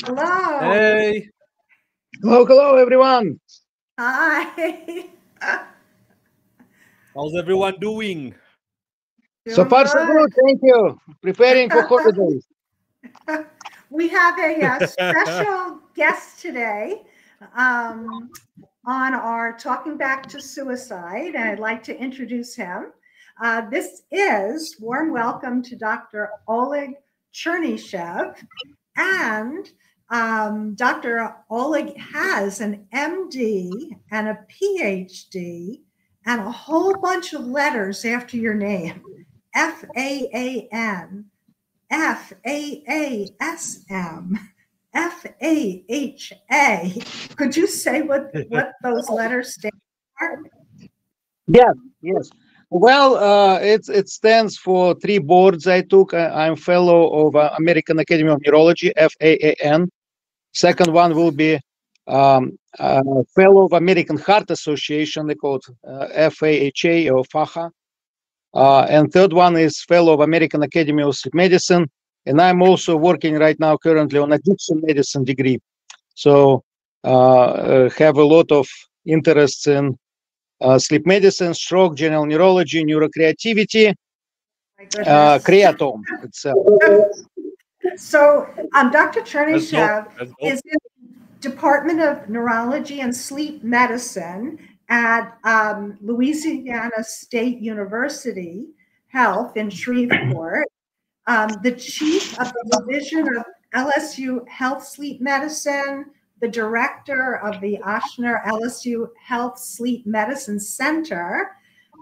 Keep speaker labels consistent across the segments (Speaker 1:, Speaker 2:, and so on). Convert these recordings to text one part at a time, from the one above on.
Speaker 1: Hello.
Speaker 2: Hey.
Speaker 3: Hello, everyone.
Speaker 1: Hi.
Speaker 2: How's everyone doing?
Speaker 3: So far, so good. Thank you. Preparing for holidays.
Speaker 1: We have a special guest today on our Talking Back to Suicide, and I'd like to introduce him. This is warm welcome to Dr. Oleg Chernishev, and Dr. Oleg has an MD and a PhD and a whole bunch of letters after your name. FAAN, FAASM, FAHA. Could you say what those letters stand for?
Speaker 3: Yes. Well, it stands for 3 boards I took. I'm fellow of American Academy of Neurology, FAAN. Second one will be fellow of American Heart Association, they call it FAHA or FAHA. And third one is fellow of American Academy of Sleep Medicine. And I'm also working right now currently on addiction medicine degree. So have a lot of interests in sleep medicine, stroke, general neurology, neurocreativity, creatome itself.
Speaker 1: So Dr. Chernishev is in the Department of Neurology and Sleep Medicine at Louisiana State University Health in Shreveport, the chief of the division of LSU Health Sleep Medicine, the director of the Ochsner LSU Health Sleep Medicine Center,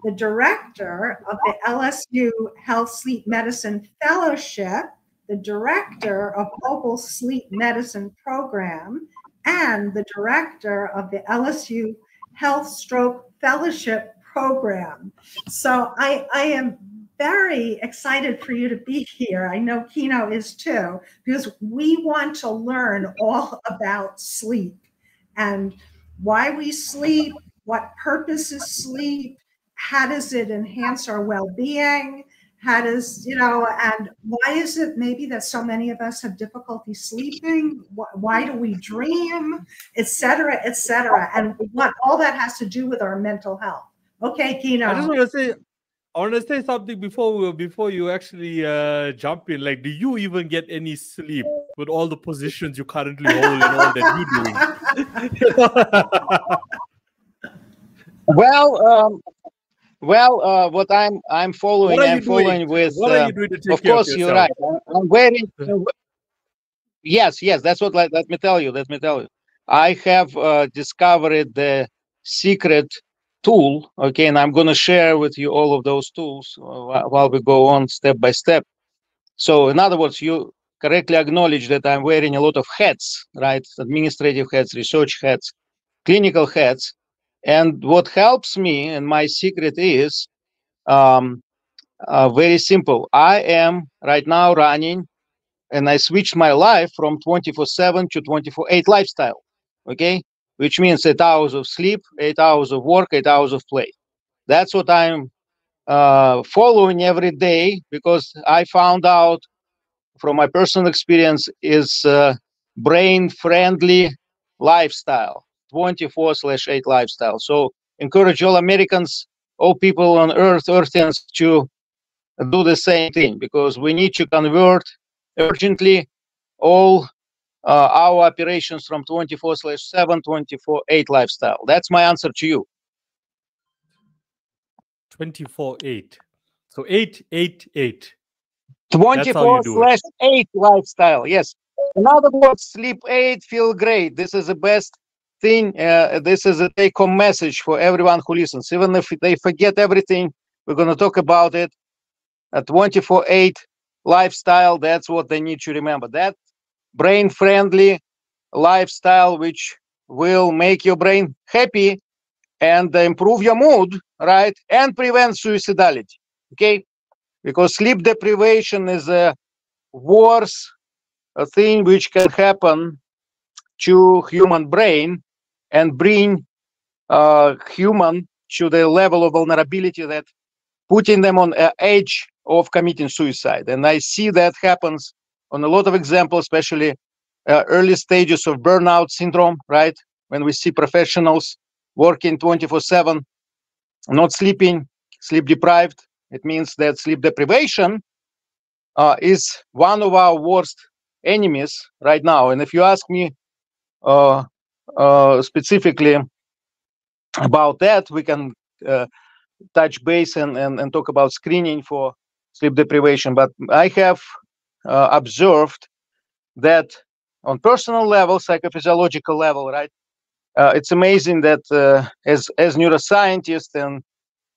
Speaker 1: the director of the LSU Health Sleep Medicine Fellowship, the director of Global Sleep Medicine Program, and the director of the LSU Health Stroke Fellowship Program. So I am very excited for you to be here. I know Kino is too, because we want to learn all about sleep and why we sleep, what purpose is sleep, how does it enhance our well-being, how does, and why is it maybe that so many of us have difficulty sleeping? Why do we dream, et cetera, and what all that has to do with our mental health. Okay, Kino.
Speaker 2: I want to say something before you actually jump in. Like, do you even get any sleep with all the positions you currently hold and all that you're
Speaker 3: doing? Well, what I'm following, with.
Speaker 2: What are you doing to take
Speaker 3: of course, you're right. I'm wearing. Yes. That's what. Let me tell you. I have discovered the secret tool. Okay, and I'm going to share with you all of those tools while we go on step by step. So, in other words, you correctly acknowledge that I'm wearing a lot of hats, right? Administrative hats, research hats, clinical hats. And what helps me, and my secret is very simple. I am right now running, and I switched my life from 24/7 to 24/8 lifestyle, okay? Which means 8 hours of sleep, 8 hours of work, 8 hours of play. That's what I'm following every day, because I found out from my personal experience is brain-friendly lifestyle. 24/8 lifestyle. So encourage all Americans, all people on Earthians, to do the same thing, because we need to convert urgently all our operations from 24/7, 24/8 lifestyle. That's my answer to you.
Speaker 2: 24/8. So 8/8/8.
Speaker 3: 24/8 lifestyle. Yes. In other words, sleep 8, feel great. This is the best thing. This is a take-home message for everyone who listens. Even if they forget everything, we're going to talk about it. A 24/8 lifestyle, that's what they need to remember. That brain-friendly lifestyle, which will make your brain happy and improve your mood, right? And prevent suicidality, okay? Because sleep deprivation is a worst thing which can happen to human brain and bring human to the level of vulnerability that putting them on the edge of committing suicide. And I see that happens on a lot of examples, especially early stages of burnout syndrome, right? When we see professionals working 24/7, not sleeping, sleep deprived, it means that sleep deprivation is one of our worst enemies right now. And if you ask me specifically about that, we can touch base and talk about screening for sleep deprivation. But I have observed that on personal level, psychophysiological level, right? It's amazing that as neuroscientist and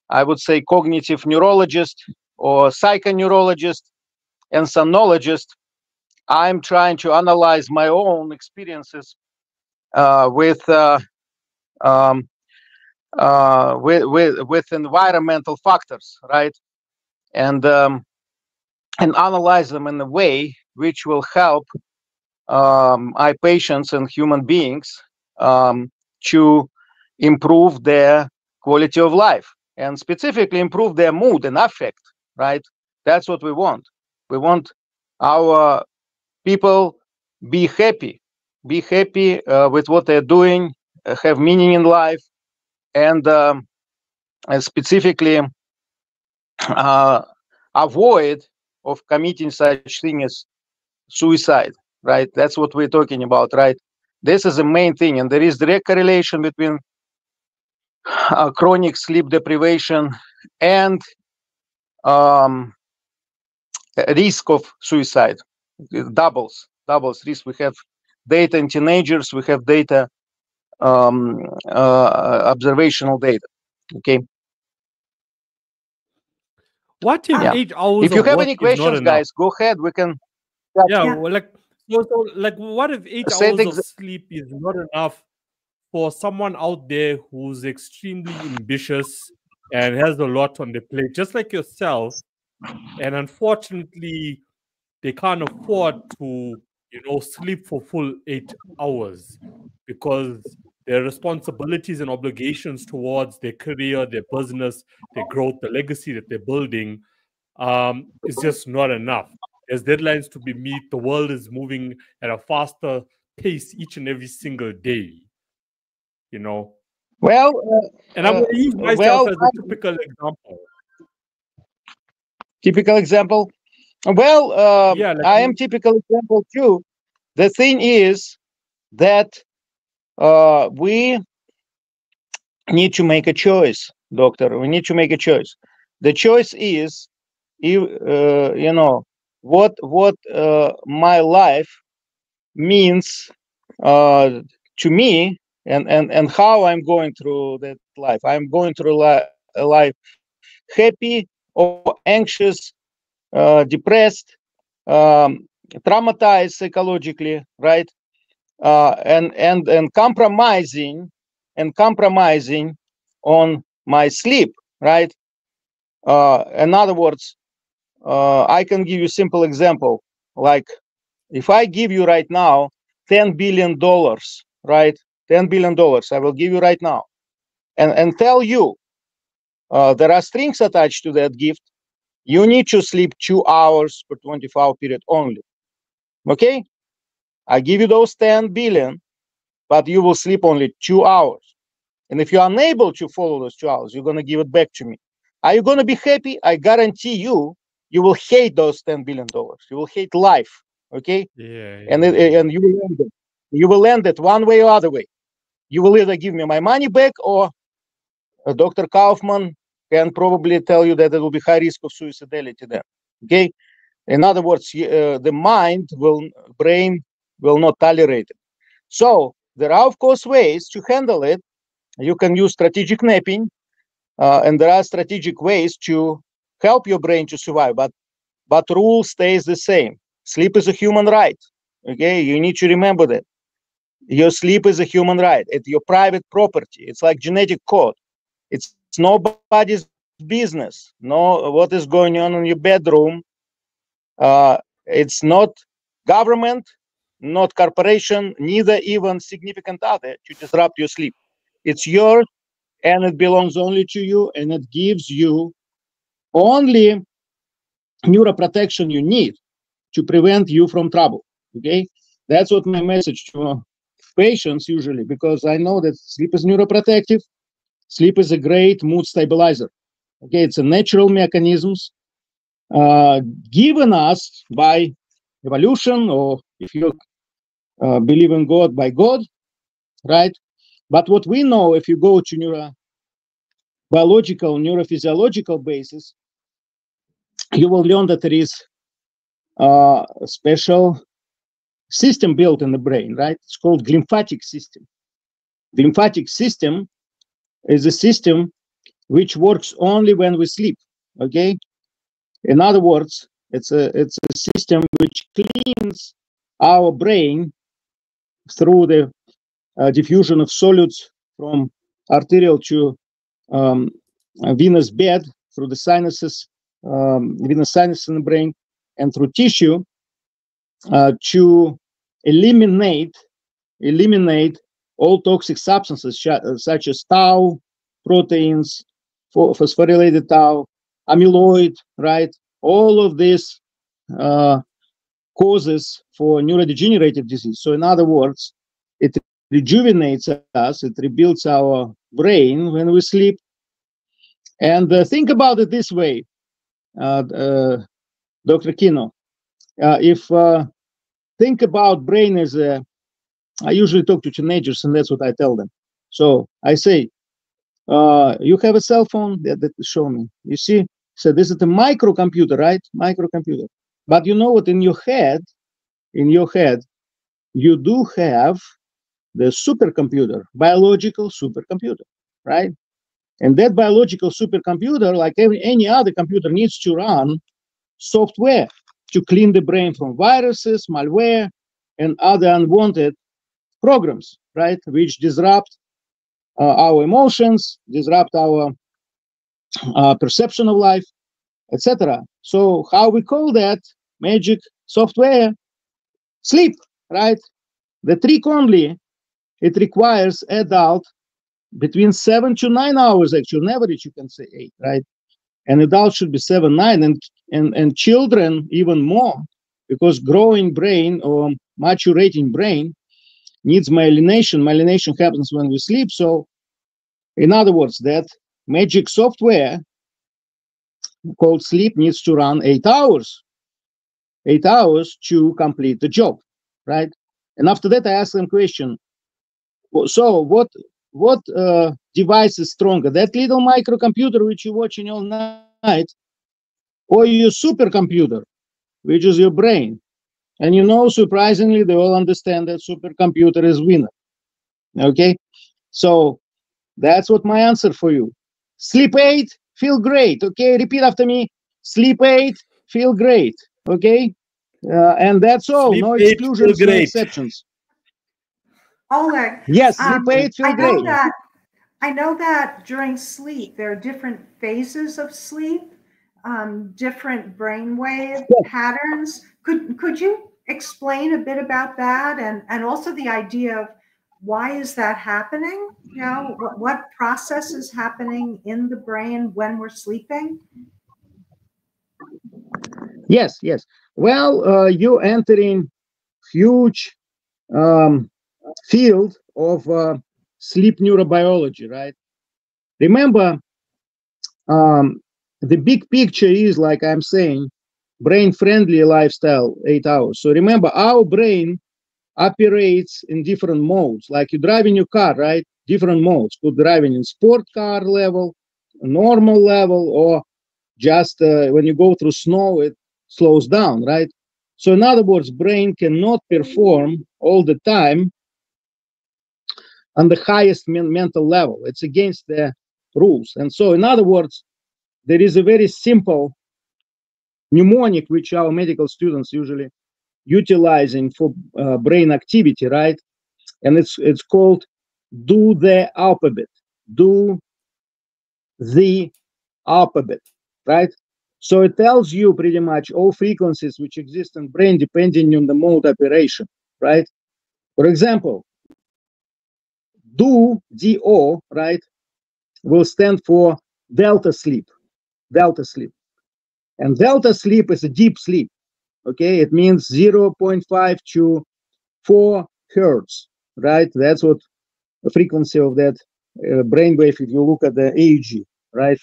Speaker 3: I would say cognitive neurologist or psychoneurologist and somnologist, I'm trying to analyze my own experiences with environmental factors, right? And analyze them in a way which will help our patients and human beings to improve their quality of life and specifically improve their mood and affect, right? That's what we want. We want our people be happy with what they're doing, have meaning in life, and specifically avoid of committing such thing as suicide, right? That's what we're talking about, right? This is the main thing, and there is direct correlation between chronic sleep deprivation and risk of suicide. It doubles risk. We have data in teenagers, we have data, observational data. Okay.
Speaker 2: What if 8 hours?
Speaker 3: If you have any questions, guys, go ahead. We can.
Speaker 2: Yeah, well, like what if 8 hours of sleep is not enough for someone out there who's extremely ambitious and has a lot on their plate, just like yourself, and unfortunately they can't afford to, sleep for full 8 hours because their responsibilities and obligations towards their career, their business, their growth, the legacy that they're building is just not enough. There's deadlines to be met. The world is moving at a faster pace each and every single day.
Speaker 3: Well,
Speaker 2: and I'm going to use myself as a typical example.
Speaker 3: Typical example? Well, I am typical example too. The thing is that we need to make a choice, doctor. We need to make a choice. The choice is, what my life means to me, and how I'm going through that life. I'm going through a life happy or anxious, depressed, traumatized psychologically, right? And compromising on my sleep, right? In other words, I can give you a simple example. Like, if I give you right now $10 billion, right? $10 billion, I will give you right now, and tell you there are strings attached to that gift. You need to sleep 2 hours per 24-hour period only. Okay? I give you those 10 billion, but you will sleep only 2 hours. And if you're unable to follow those 2 hours, you're going to give it back to me. Are you going to be happy? I guarantee you, you will hate those $10 billion. You will hate life. Okay?
Speaker 2: Yeah.
Speaker 3: And you will end it. You will end it one way or other way. You will either give me my money back, or Dr. Kaufman can probably tell you that there will be high risk of suicidality then. Okay? In other words, the brain will not tolerate it. So there are, of course, ways to handle it. You can use strategic napping, and there are strategic ways to help your brain to survive. But rule stays the same. Sleep is a human right. Okay, you need to remember that. Your sleep is a human right. It's your private property. It's like genetic code. It's nobody's business. No, what is going on in your bedroom? It's not government, not corporation, neither even significant other to disrupt your sleep. It's yours, and it belongs only to you, and it gives you only neuroprotection you need to prevent you from trouble. Okay, That's what my message to patients usually, because I know that sleep is neuroprotective. Sleep is a great mood stabilizer. Okay, it's a natural mechanisms given us by evolution, or if you believe in God, by God, right? But what we know, if you go to neurobiological, neurophysiological basis, you will learn that there is a special system built in the brain, right? It's called glymphatic system. The lymphatic system is a system which works only when we sleep. Okay. In other words, it's a system which cleans our brain through the diffusion of solids from arterial to venous bed, through the sinuses, venous sinuses in the brain, and through tissue to eliminate all toxic substances such as tau, proteins, phosphorylated tau, amyloid, right? All of this causes for neurodegenerative disease. So in other words, it rejuvenates us, it rebuilds our brain when we sleep. And think about it this way, Dr. Kino. Think about brain as a, I usually talk to teenagers, and that's what I tell them. So I say, you have a cell phone that show me. You see, so this is a microcomputer, right? Microcomputer. But you know what? In your head, you do have the supercomputer, biological supercomputer, right? And that biological supercomputer, like any other computer, needs to run software to clean the brain from viruses, malware, and other unwanted programs, right? Which disrupt our emotions, disrupt our perception of life, etc. So how we call that magic software? Sleep, right? The trick only, it requires adult between 7 to 9 hours, actually. On average, you can say 8, right? And adults should be 7, 9, and children even more, because growing brain or maturating brain needs myelination. Myelination happens when we sleep. So in other words, that magic software called sleep needs to run 8 hours. 8 hours to complete the job, right? And after that, I ask them question. So what device is stronger, that little microcomputer which you're watching all night, or your supercomputer, which is your brain? And you know, surprisingly, they all understand that supercomputer is winner. Okay, so that's what my answer for you. Sleep 8, feel great. Okay, repeat after me. Sleep 8, feel great. Okay, and that's all.
Speaker 2: Sleep
Speaker 3: no
Speaker 2: 8,
Speaker 3: exclusions, no exceptions.
Speaker 1: Oleg,
Speaker 3: yes, sleep 8, feel great.
Speaker 1: I know that during sleep there are different phases of sleep, different brainwave patterns. Could you explain a bit about that, and also the idea of why is that happening? You know, what process is happening in the brain when we're sleeping?
Speaker 3: Yes. Well, you're entering huge field of sleep neurobiology, right? Remember, the big picture is, like I'm saying, brain-friendly lifestyle, 8 hours. So remember, our brain operates in different modes. Like you drive in your car, right? Different modes. Could driving in sport car level, normal level, or just when you go through snow, it slows down, right? So in other words, brain cannot perform all the time on the highest mental level. It's against the rules. And so in other words, there is a very simple mnemonic which our medical students usually utilizing for brain activity, right? And it's called do the alphabet. Do the alphabet, right? So it tells you pretty much all frequencies which exist in brain depending on the mode operation, right? For example, DO, right, will stand for delta sleep, and delta sleep is a deep sleep. Okay, it means 0.5 to 4 hertz, right? That's what the frequency of that brainwave if you look at the EEG, right?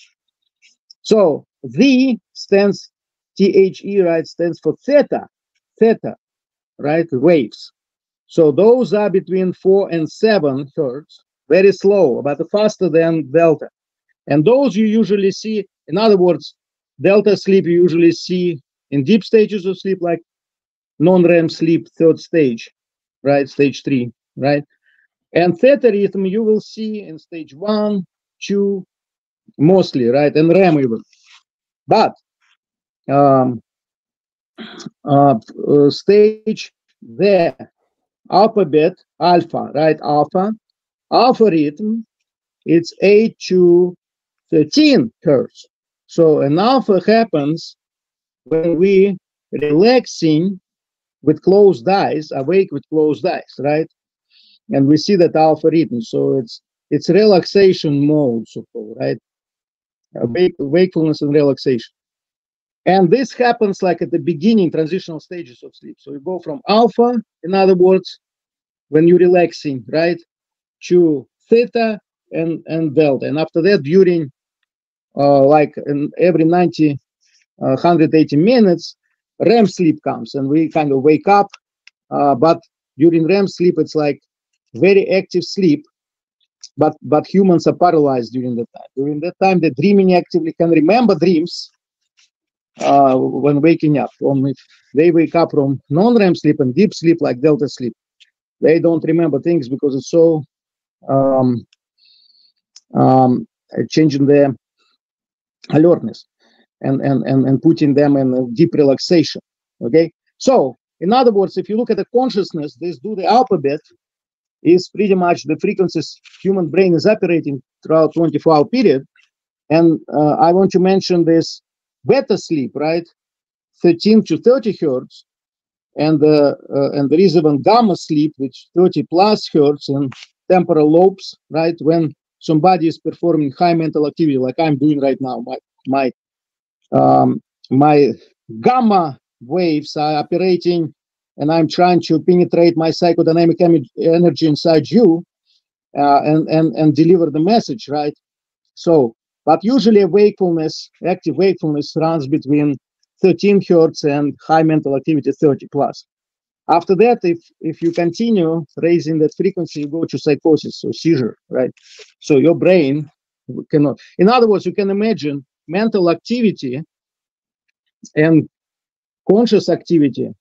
Speaker 3: So V stands, THE, right, stands for theta, right, waves. So those are between 4 and 7 hertz, very slow, but faster than delta. And those you usually see, in other words, delta sleep you usually see in deep stages of sleep, like non-REM sleep, third stage, right, stage 3, right? And theta rhythm you will see in stage 1, 2, mostly, right, and REM even. But stage there, alpha, right, alpha rhythm, it's 8 to 13 hertz. So an alpha happens when we relaxing with closed eyes, awake with closed eyes, right? And we see that alpha rhythm. So it's relaxation mode, so-called, right? Wakefulness and relaxation. And this happens like at the beginning, transitional stages of sleep. So you go from alpha, in other words, when you're relaxing, right, to theta and delta. And after that, during like in every 180 minutes, REM sleep comes and we kind of wake up. But during REM sleep, it's like very active sleep. But humans are paralyzed during that time. During that time, they're dreaming actively, can remember dreams when waking up. Only they wake up from non-REM sleep and deep sleep, like delta sleep. They don't remember things because it's so changing their alertness and putting them in a deep relaxation. Okay, so in other words, if you look at the consciousness, this do the alphabet is pretty much the frequencies human brain is operating throughout 24-hour period. And I want to mention this beta sleep, right, 13 to 30 hertz, and there is even gamma sleep, which 30 plus hertz, and temporal lobes, right, when somebody is performing high mental activity, like I'm doing right now. My gamma waves are operating, and I'm trying to penetrate my psychodynamic energy inside you, and deliver the message, right? So, but usually wakefulness, active wakefulness, runs between 13 hertz and high mental activity 30 plus. After that, if you continue raising that frequency, you go to psychosis or seizure, right? So your brain cannot. In other words, you can imagine mental activity and conscious activity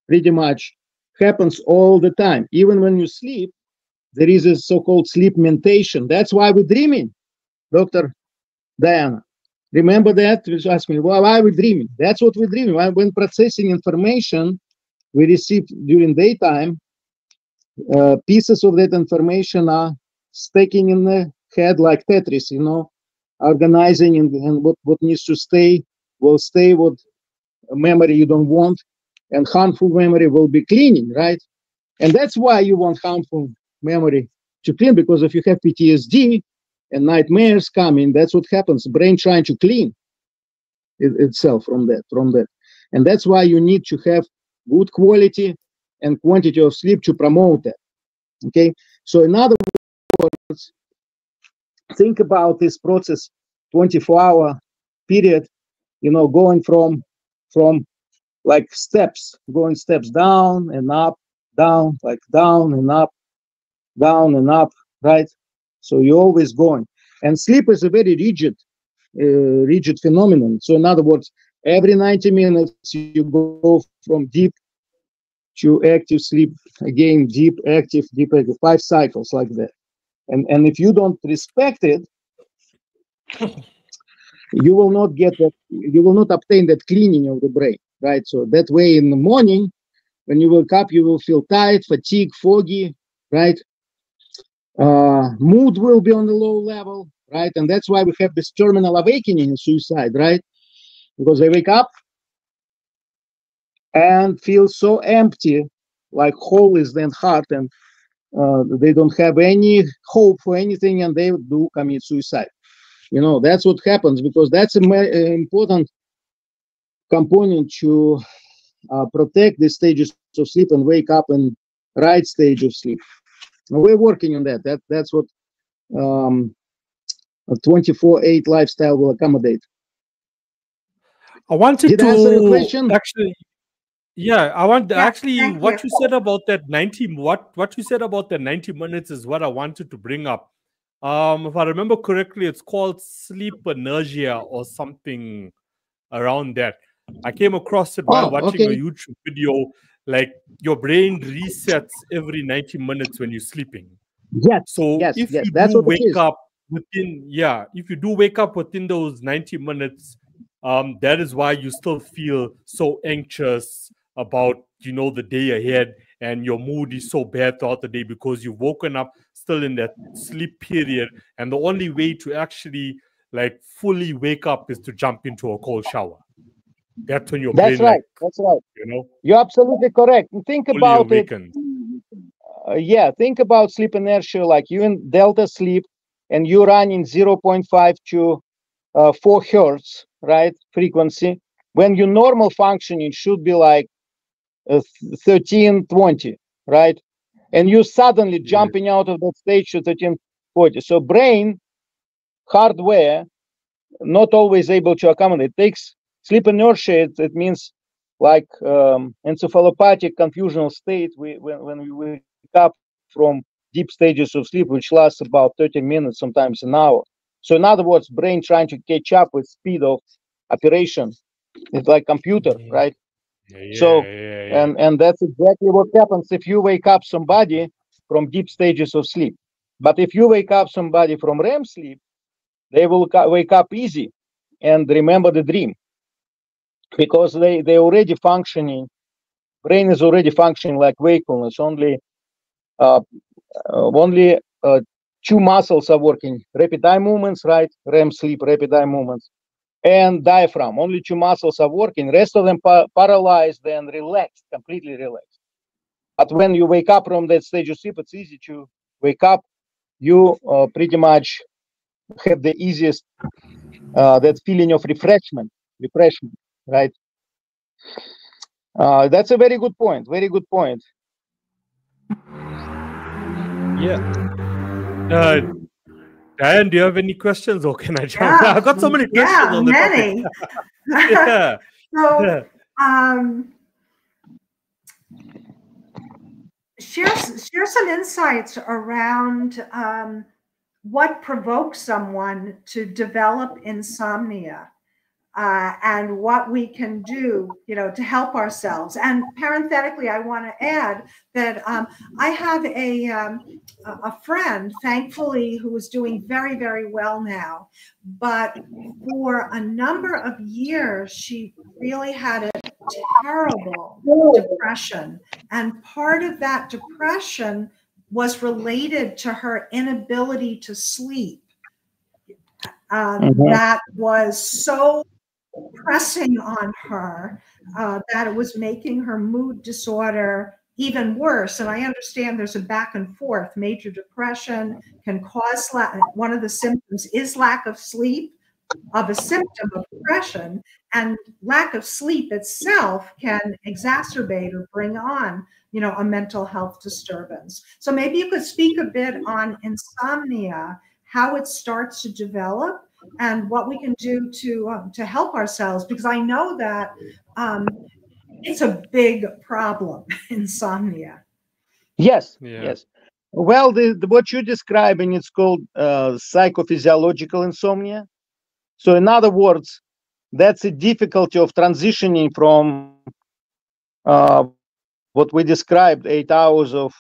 Speaker 3: pretty much happens all the time. Even when you sleep, there is a so-called sleep mentation. That's why we're dreaming, Dr. Diana. Remember that? You ask me, well, why are we dreaming? That's what we're dreaming. When processing information we receive during daytime, pieces of that information are sticking in the head like Tetris, you know, organizing, and what needs to stay will stay, what memory you don't want, and harmful memory will be cleaning, right? And that's why you want harmful memory to clean, because if you have PTSD and nightmares coming, that's what happens. Brain trying to clean itself from that. And that's why you need to have good quality and quantity of sleep to promote that. Okay, so in other words, think about this process, 24-hour period, you know, going from like steps, going steps down and up, down, like down and up, right? So you're always going. And sleep is a very rigid phenomenon. So in other words, every 90 minutes you go from deep to active sleep, again, deep, active, 5 cycles like that. And if you don't respect it, you will not get that, you will not obtain that cleaning of the brain, right? So that way in the morning, when you wake up, you will feel tired, fatigued, foggy, right? Mood will be on the low level, right? And that's why we have this terminal awakening in suicide, right? Because they wake up and feel so empty, like hole is then heart, and they don't have any hope for anything, and they do commit suicide. You know, that's what happens, because that's an important component to protect the stages of sleep and wake up and right stage of sleep. We're working on that. That's what a 24/8 lifestyle will accommodate.
Speaker 2: I wanted
Speaker 3: Did I answer your question?
Speaker 2: Actually, yeah, I want actually what you said about that 90. What you said about the 90 minutes is what I wanted to bring up. If I remember correctly, it's called sleep inertia or something around that. I came across it while watching a YouTube video. Like your brain resets every 90 minutes when you're sleeping.
Speaker 3: Yes.
Speaker 2: So if you do wake up within, if you do wake up within those 90 minutes, that is why you still feel so anxious about, the day ahead, and your mood is so bad throughout the day because you've woken up still in that sleep period. And the only way to actually like fully wake up is to jump into a cold shower. That's when your brain,
Speaker 3: that's right. You're absolutely correct. Think about awakens. It. Think about sleep inertia, like you in delta sleep, and you running 0.5 to 4 hertz, right, frequency. When your normal functioning should be like 1320, right? And you suddenly jumping out of that stage to 1340. So brain hardware not always able to accommodate. It takes sleep inertia. It means like encephalopathic confusional state when we wake up from deep stages of sleep, which lasts about 30 minutes, sometimes an hour. So in other words, brain trying to catch up with speed of operation. It's like computer, right? And that's exactly what happens if you wake up somebody from deep stages of sleep. But if you wake up somebody from REM sleep, they will wake up easy and remember the dream, because they already functioning. Brain is already functioning like wakefulness. Only two muscles are working: rapid eye movements, right? REM sleep, rapid eye movements, and diaphragm. Only two muscles are working. Rest of them paralyzed and relaxed, completely relaxed. But when you wake up from that stage of sleep, it's easy to wake up. You pretty much have the easiest that feeling of refreshment, right? That's a very good point. Very good point.
Speaker 2: Yeah. Diane, do you have any questions, or can I jump? I've got so many questions on the
Speaker 1: topic. So, share some insights around what provokes someone to develop insomnia, and what we can do, to help ourselves. And parenthetically, I want to add that I have a friend, thankfully, who is doing very, very well now. But for a number of years, she really had a terrible depression. And part of that depression was related to her inability to sleep. That was so pressing on her that it was making her mood disorder even worse. And I understand there's a back and forth. Major depression can cause one of the symptoms is lack of sleep, of a symptom of depression, and lack of sleep itself can exacerbate or bring on, a mental health disturbance. So maybe you could speak a bit on insomnia, how it starts to develop, and what we can do to help ourselves, because I know that it's a big problem, insomnia.
Speaker 3: Yes. Well, what you're describing, it's called psychophysiological insomnia. So in other words, that's a difficulty of transitioning from what we described, 8 hours of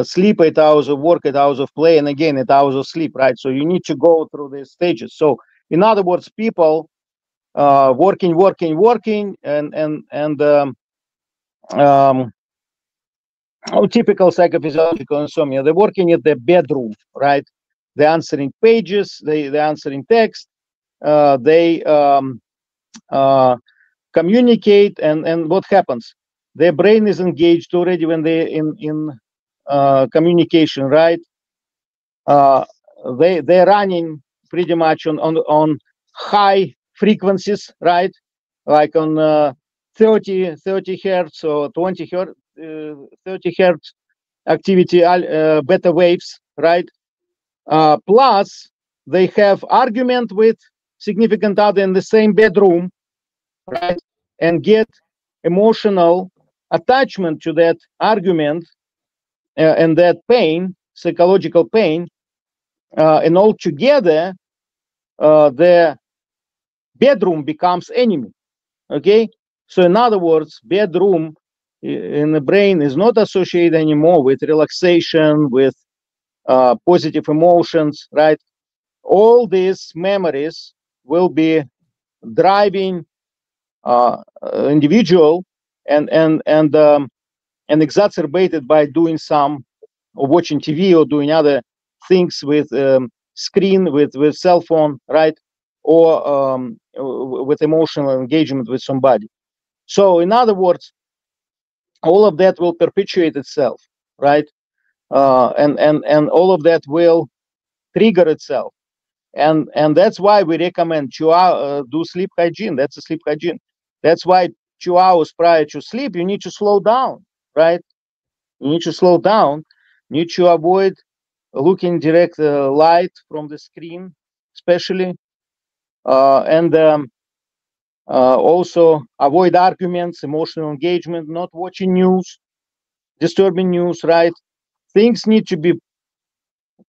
Speaker 3: sleep, 8 hours of work, 8 hours of play, and again 8 hours of sleep, right? So you need to go through these stages. So in other words, people working, and typical psychophysiological insomnia, they're working at their bedroom, right? They're answering pages, they're answering text, they communicate, and what happens? Their brain is engaged already when they're in communication, right? They're running pretty much on high frequencies, right? Like on 30 hertz or 20 hertz. 30 hertz activity, beta waves, right? Plus, they have argument with significant other in the same bedroom, right? And get emotional attachment to that argument and that pain, psychological pain, and all together, the bedroom becomes enemy. Okay, so in other words, bedroom in the brain is not associated anymore with relaxation, with positive emotions, right? All these memories will be driving individual and exacerbated by doing some or watching TV or doing other things with screen, with cell phone, right? Or with emotional engagement with somebody. So in other words, all of that will perpetuate itself, right? And all of that will trigger itself. And that's why we recommend do sleep hygiene. That's a sleep hygiene. That's why 2 hours prior to sleep, you need to slow down, right? You need to slow down. You need to avoid looking direct light from the screen, especially. Also avoid arguments, emotional engagement, not watching news, disturbing news, right? Things need to be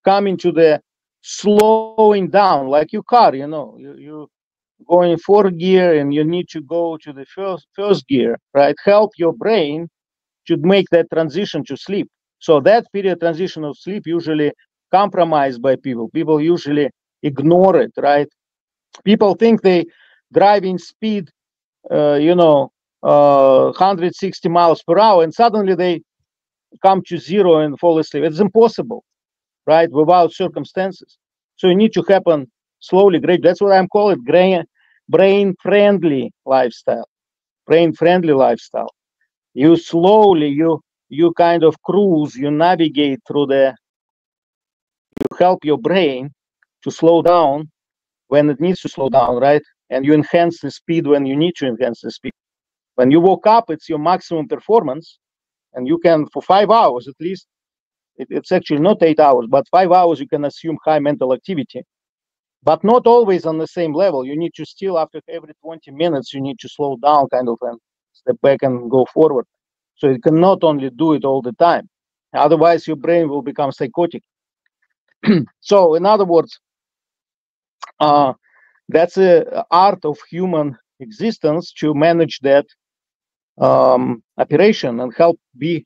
Speaker 3: coming to the slowing down, like your car, you go in fourth gear and you need to go to the first gear, right? Help your brain to make that transition to sleep. So that period transition of sleep usually compromised by people. People usually ignore it, right? People think they driving speed, 160 miles per hour, and suddenly they come to zero and fall asleep. It's impossible, right? Without circumstances. So it needs to happen slowly, great. That's what I'm calling it, brain-friendly lifestyle. Brain-friendly lifestyle. You slowly, you kind of cruise, you navigate through you help your brain to slow down when it needs to slow down, right? And you enhance the speed when you need to enhance the speed. When you woke up, it's your maximum performance, and you can, for 5 hours at least, it's actually not 8 hours, but 5 hours, you can assume high mental activity, but not always on the same level. You need to still, after every 20 minutes, you need to slow down kind of and step back and go forward. So you cannot only do it all the time. Otherwise, your brain will become psychotic. So in other words, that's a art of human existence to manage that operation and help be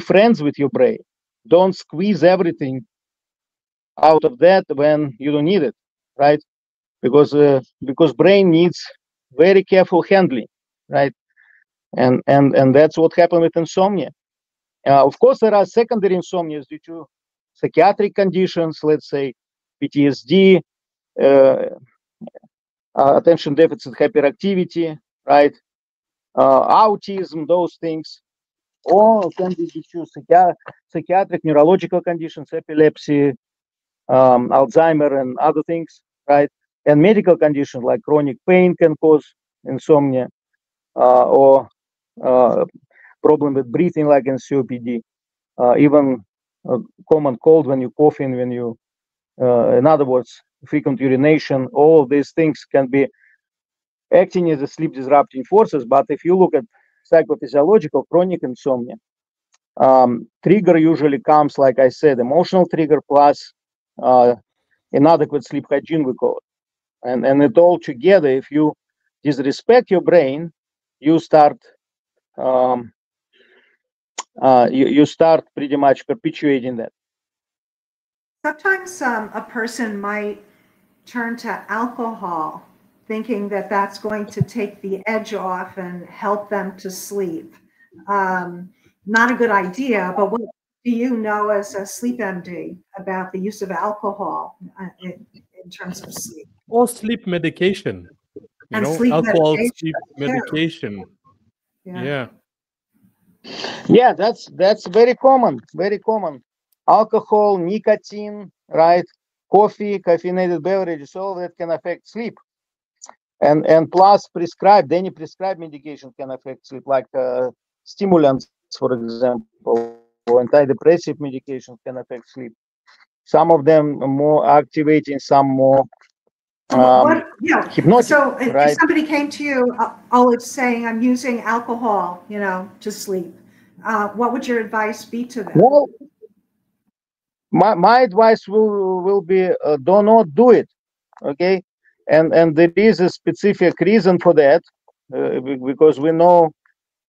Speaker 3: friends with your brain. Don't squeeze everything out of that when you don't need it, right? Because brain needs very careful handling, right? And that's what happened with insomnia. Of course, there are secondary insomnias due to psychiatric conditions, let's say PTSD, attention deficit hyperactivity, right? Autism, those things, or can be due to psychiatric neurological conditions, epilepsy, Alzheimer, and other things, right? And medical conditions like chronic pain can cause insomnia, or problem with breathing like in COPD, even common cold when you coughing, when you, in other words, frequent urination. All of these things can be acting as a sleep disrupting forces. But if you look at psychophysiological chronic insomnia, trigger usually comes, like I said, emotional trigger plus inadequate sleep hygiene, we call it. And it all together, if you disrespect your brain, you start you start pretty much perpetuating that.
Speaker 1: Sometimes a person might turn to alcohol thinking that that's going to take the edge off and help them to sleep. Not a good idea, but what do you know as a sleep MD about the use of alcohol in terms of sleep?
Speaker 2: Or sleep medication. Alcohol, sleep medication. Yeah.
Speaker 3: Yeah, that's very common, very common. Alcohol, nicotine, right? Coffee, caffeinated beverages, all that can affect sleep. And plus any prescribed medication can affect sleep, like stimulants for example, or antidepressive medications can affect sleep. Some of them are more activating, some more hypnotic.
Speaker 1: So
Speaker 3: right?
Speaker 1: if somebody came to you, Oleg's saying, I'm using alcohol, to sleep, what would your advice be to them?
Speaker 3: Well, my advice will be do not do it, okay? And there is a specific reason for that, because we know,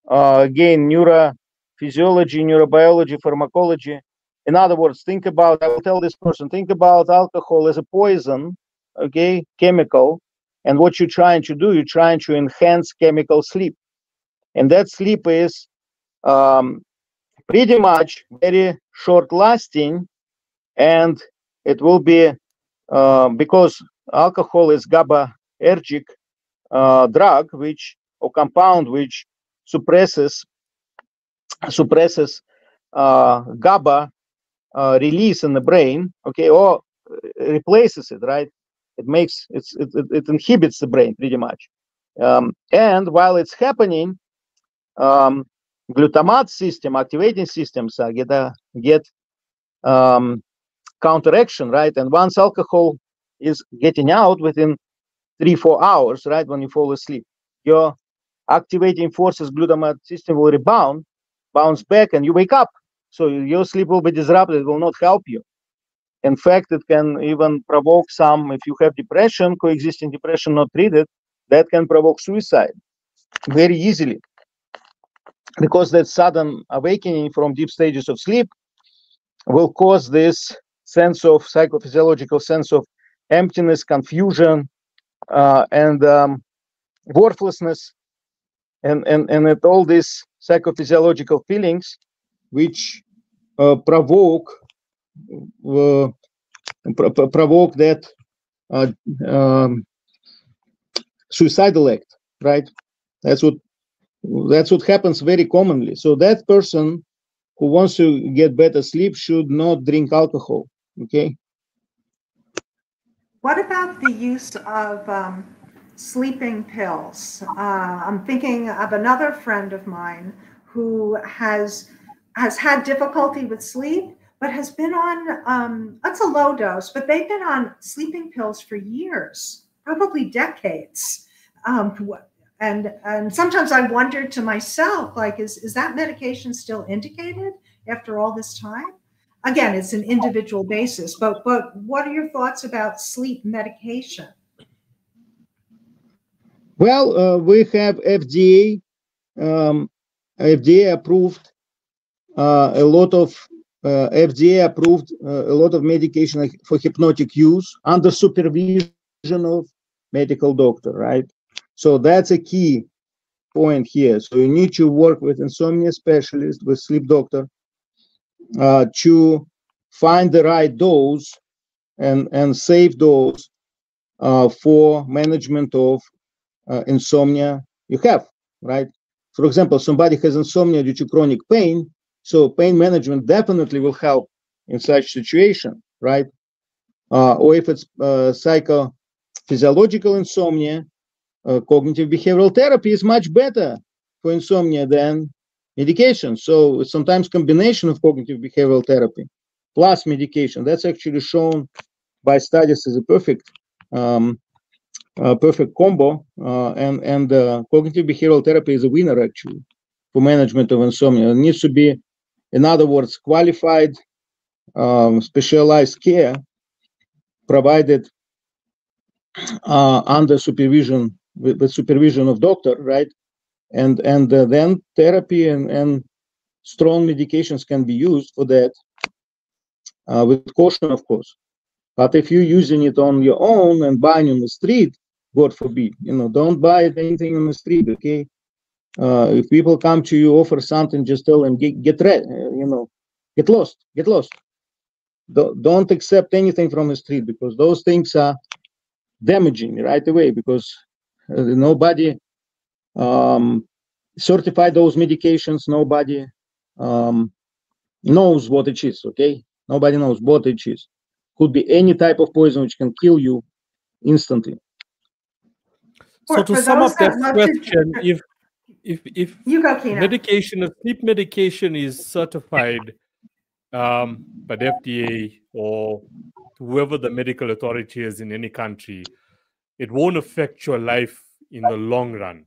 Speaker 3: again, neurophysiology, neurobiology, pharmacology. In other words, think about, I will tell this person, think about alcohol as a poison, okay, chemical. And what you're trying to do, you're trying to enhance chemical sleep. And that sleep is pretty much very short lasting. And it will be, because alcohol is GABAergic drug, or compound which suppresses GABA release in the brain, okay, or replaces it, right? It inhibits the brain pretty much. And while it's happening, glutamate system, activating systems get counteraction, right? And once alcohol is getting out within 3-4 hours, right, when you fall asleep, your activating forces, glutamate system will bounce back, and you wake up. So your sleep will be disrupted. It will not help you. In fact, it can even provoke if you have depression, coexisting depression not treated, that can provoke suicide very easily. Because that sudden awakening from deep stages of sleep will cause this psychophysiological sense of emptiness, confusion, and worthlessness, and all these psychophysiological feelings which provoke that suicidal act, right? That's what happens very commonly. So that person who wants to get better sleep should not drink alcohol, okay?
Speaker 1: What about the use of sleeping pills? I'm thinking of another friend of mine who has had difficulty with sleep, but has been on, that's a low dose, but they've been on sleeping pills for years, probably decades. And sometimes I wondered to myself, like, is that medication still indicated after all this time? Again, it's an individual basis, but what are your thoughts about sleep medication?
Speaker 3: Well, we have FDA approved a lot of medication for hypnotic use under supervision of medical doctor, right? So that's a key point here. So you need to work with insomnia specialist, with sleep doctor, to find the right dose and safe dose for management of insomnia you have, right? For example, somebody has insomnia due to chronic pain, so pain management definitely will help in such situation, right? Or if it's psychophysiological insomnia, cognitive behavioral therapy is much better for insomnia than medication. So sometimes combination of cognitive behavioral therapy plus medication, that's actually shown by studies as a perfect combo, and cognitive behavioral therapy is a winner actually for management of insomnia. It needs to be, in other words, qualified, specialized care provided under supervision, with supervision of doctor, right? And then therapy and strong medications can be used for that, with caution, of course. But if you're using it on your own and buying on the street, God forbid, don't buy anything on the street, okay? If people come to you, offer something, just tell them, get lost. Don't accept anything from the street, because those things are damaging right away, because nobody certified those medications. Nobody knows what it is, okay? Nobody knows what it is. Could be any type of poison which can kill you instantly.
Speaker 2: So to sum up that question, if
Speaker 1: you go, Kina.
Speaker 2: medication, sleep medication is certified by the FDA or whoever the medical authority is in any country, it won't affect your life in the long run.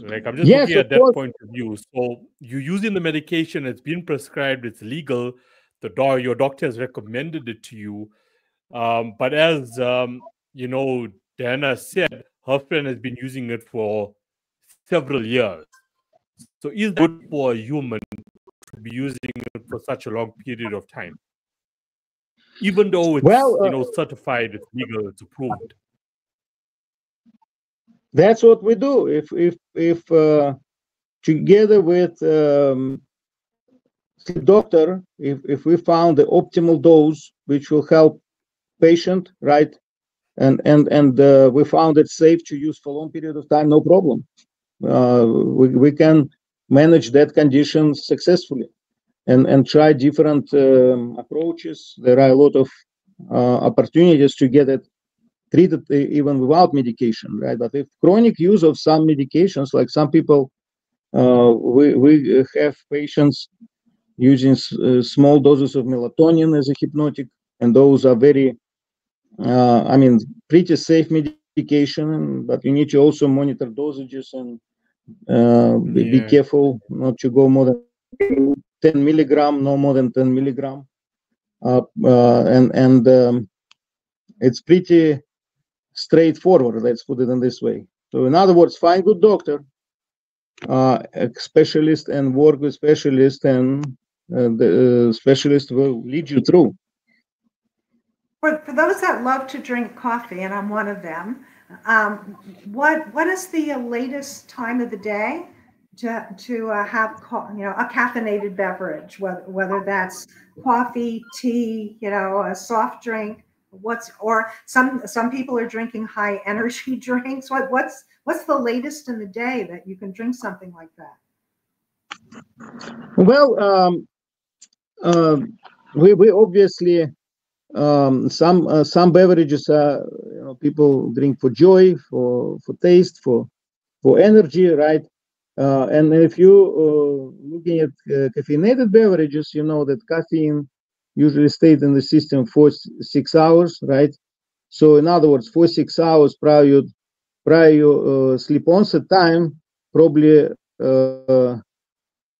Speaker 2: Like, I'm just looking at that point of view. So you're using the medication, it's been prescribed, it's legal, your doctor has recommended it to you. But as you know, Diana said, her friend has been using it for several years. So is it good for a human to be using it for such a long period of time? Even though it's certified, it's legal, it's approved.
Speaker 3: That's what we do. If together with sleep doctor, if we found the optimal dose which will help patient, right, and we found it safe to use for a long period of time, no problem. We can manage that condition successfully and try different approaches. There are a lot of opportunities to get it treated even without medication, right? But if chronic use of some medications, like some people, we have patients using small doses of melatonin as a hypnotic, and those are very, pretty safe medication, but you need to also monitor dosages and be careful not to go more than 10 milligram, no more than 10 milligram. It's pretty straightforward, let's put it in this way. So in other words, find good doctor, a specialist, and work with specialist, and the specialist will lead you through.
Speaker 1: For those that love to drink coffee, and I'm one of them, what is the latest time of the day to have a caffeinated beverage, whether that's coffee, tea, a soft drink? Or some people are drinking high energy drinks. What's the latest in the day that you can drink something like that?
Speaker 3: Well, we obviously some beverages people drink for joy, for taste, for energy, right? And if you looking at caffeinated beverages, you know that caffeine usually stays in the system for 6 hours, right? So in other words, for 6 hours prior your sleep onset time, probably a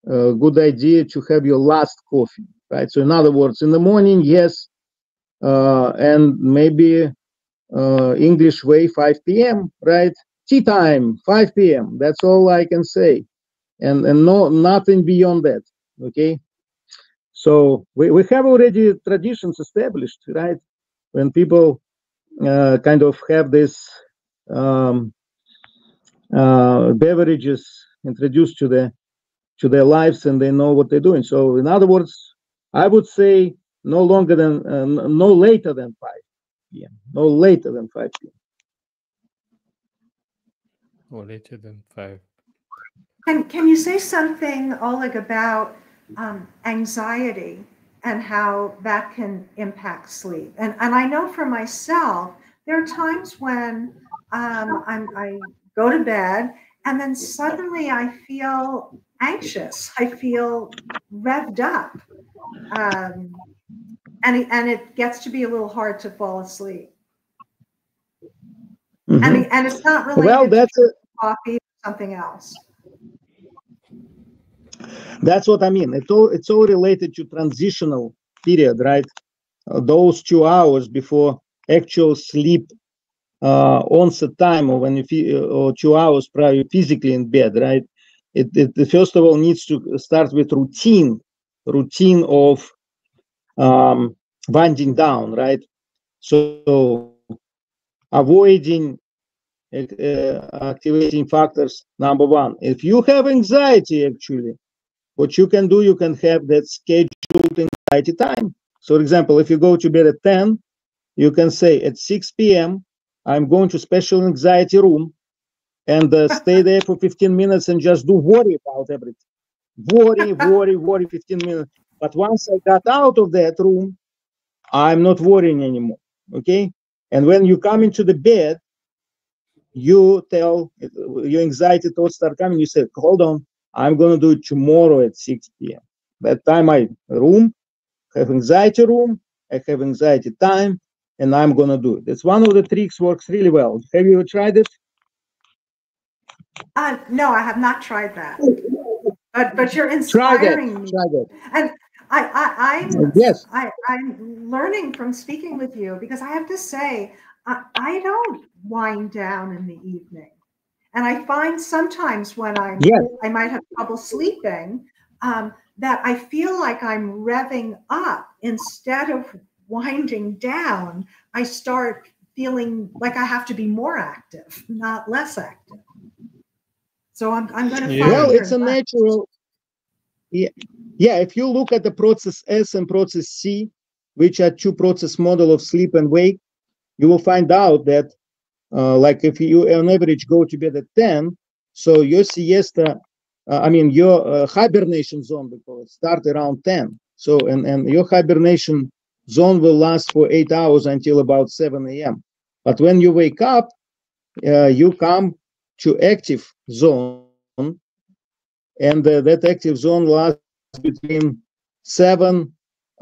Speaker 3: good idea to have your last coffee, right? So in other words, in the morning, yes, and maybe English way 5 p.m., right? Tea time, 5 p.m. That's all I can say, and nothing beyond that. Okay. So we have already traditions established, right? When people kind of have this beverages introduced to their lives, and they know what they're doing. So in other words, I would say no later than 5 p.m. No later than 5 p.m.
Speaker 2: No later than 5.
Speaker 1: Can you say something, Oleg, about anxiety and how that can impact sleep? And I know for myself, there are times when I go to bed and then suddenly I feel anxious. I feel revved up. And it gets to be a little hard to fall asleep. Mm-hmm. And it's not related to coffee or something else.
Speaker 3: That's what I mean. It's all related to transitional period, right? Those 2 hours before actual sleep onset time, or when you feel, or 2 hours prior you're physically in bed, right? It first of all needs to start with routine of winding down, right? So avoiding activating factors, number one. If you have anxiety, actually, what you can do, you can have that scheduled anxiety time. So, for example, if you go to bed at 10, you can say at 6 p.m., I'm going to special anxiety room and stay there for 15 minutes and just do worry about everything. Worry 15 minutes. But once I got out of that room, I'm not worrying anymore, okay? And when you come into the bed, you tell your anxiety thoughts start coming. You say, hold on, I'm going to do it tomorrow at 6 p.m. That time I have anxiety room, I have anxiety time, and I'm going to do it. It's one of the tricks, works really well. Have you ever tried it?
Speaker 1: No, I have not tried that. But you're inspiring me.
Speaker 3: Try that.
Speaker 1: And
Speaker 3: Yes.
Speaker 1: I'm learning from speaking with you, because I have to say, I don't wind down in the evening. And I find sometimes when I might have trouble sleeping, that I feel like I'm revving up instead of winding down. I start feeling like I have to be more active, not less active. So I'm going to follow.
Speaker 3: Well, it's a natural. Yeah, if you look at the process S and process C, which are two process model of sleep and wake, you will find out that, like if you on average go to bed at 10, so your siesta, your hibernation zone, because start around 10. So and your hibernation zone will last for 8 hours until about 7 a.m. But when you wake up, you come to active zone, and that active zone lasts between 7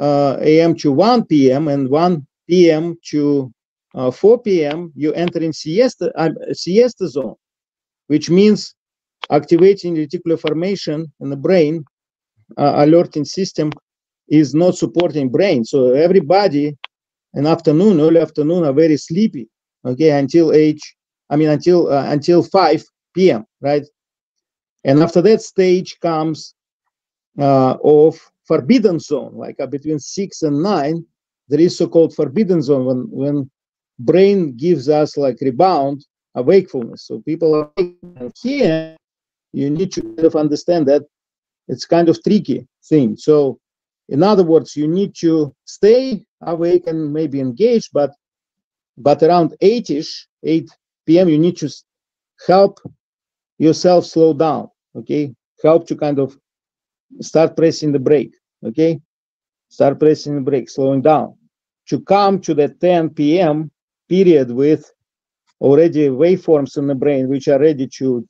Speaker 3: a.m. to 1 p.m. and 1 p.m. to 4 p.m. you enter in siesta zone, which means activating reticular formation in the brain, alerting system is not supporting brain. So everybody in early afternoon are very sleepy, okay, until 5 p.m., right? And after that stage comes of forbidden zone, like between 6 and 9, there is so-called forbidden zone when brain gives us like rebound of wakefulness. So people are awake. And here you need to kind of understand that it's kind of tricky thing. So in other words, you need to stay awake and maybe engaged, but around 8 p.m. you need to help yourself slow down, okay? Help to kind of start pressing the brake, okay? Start pressing the brake, slowing down, to come to the 10 p.m. period with already waveforms in the brain which are ready to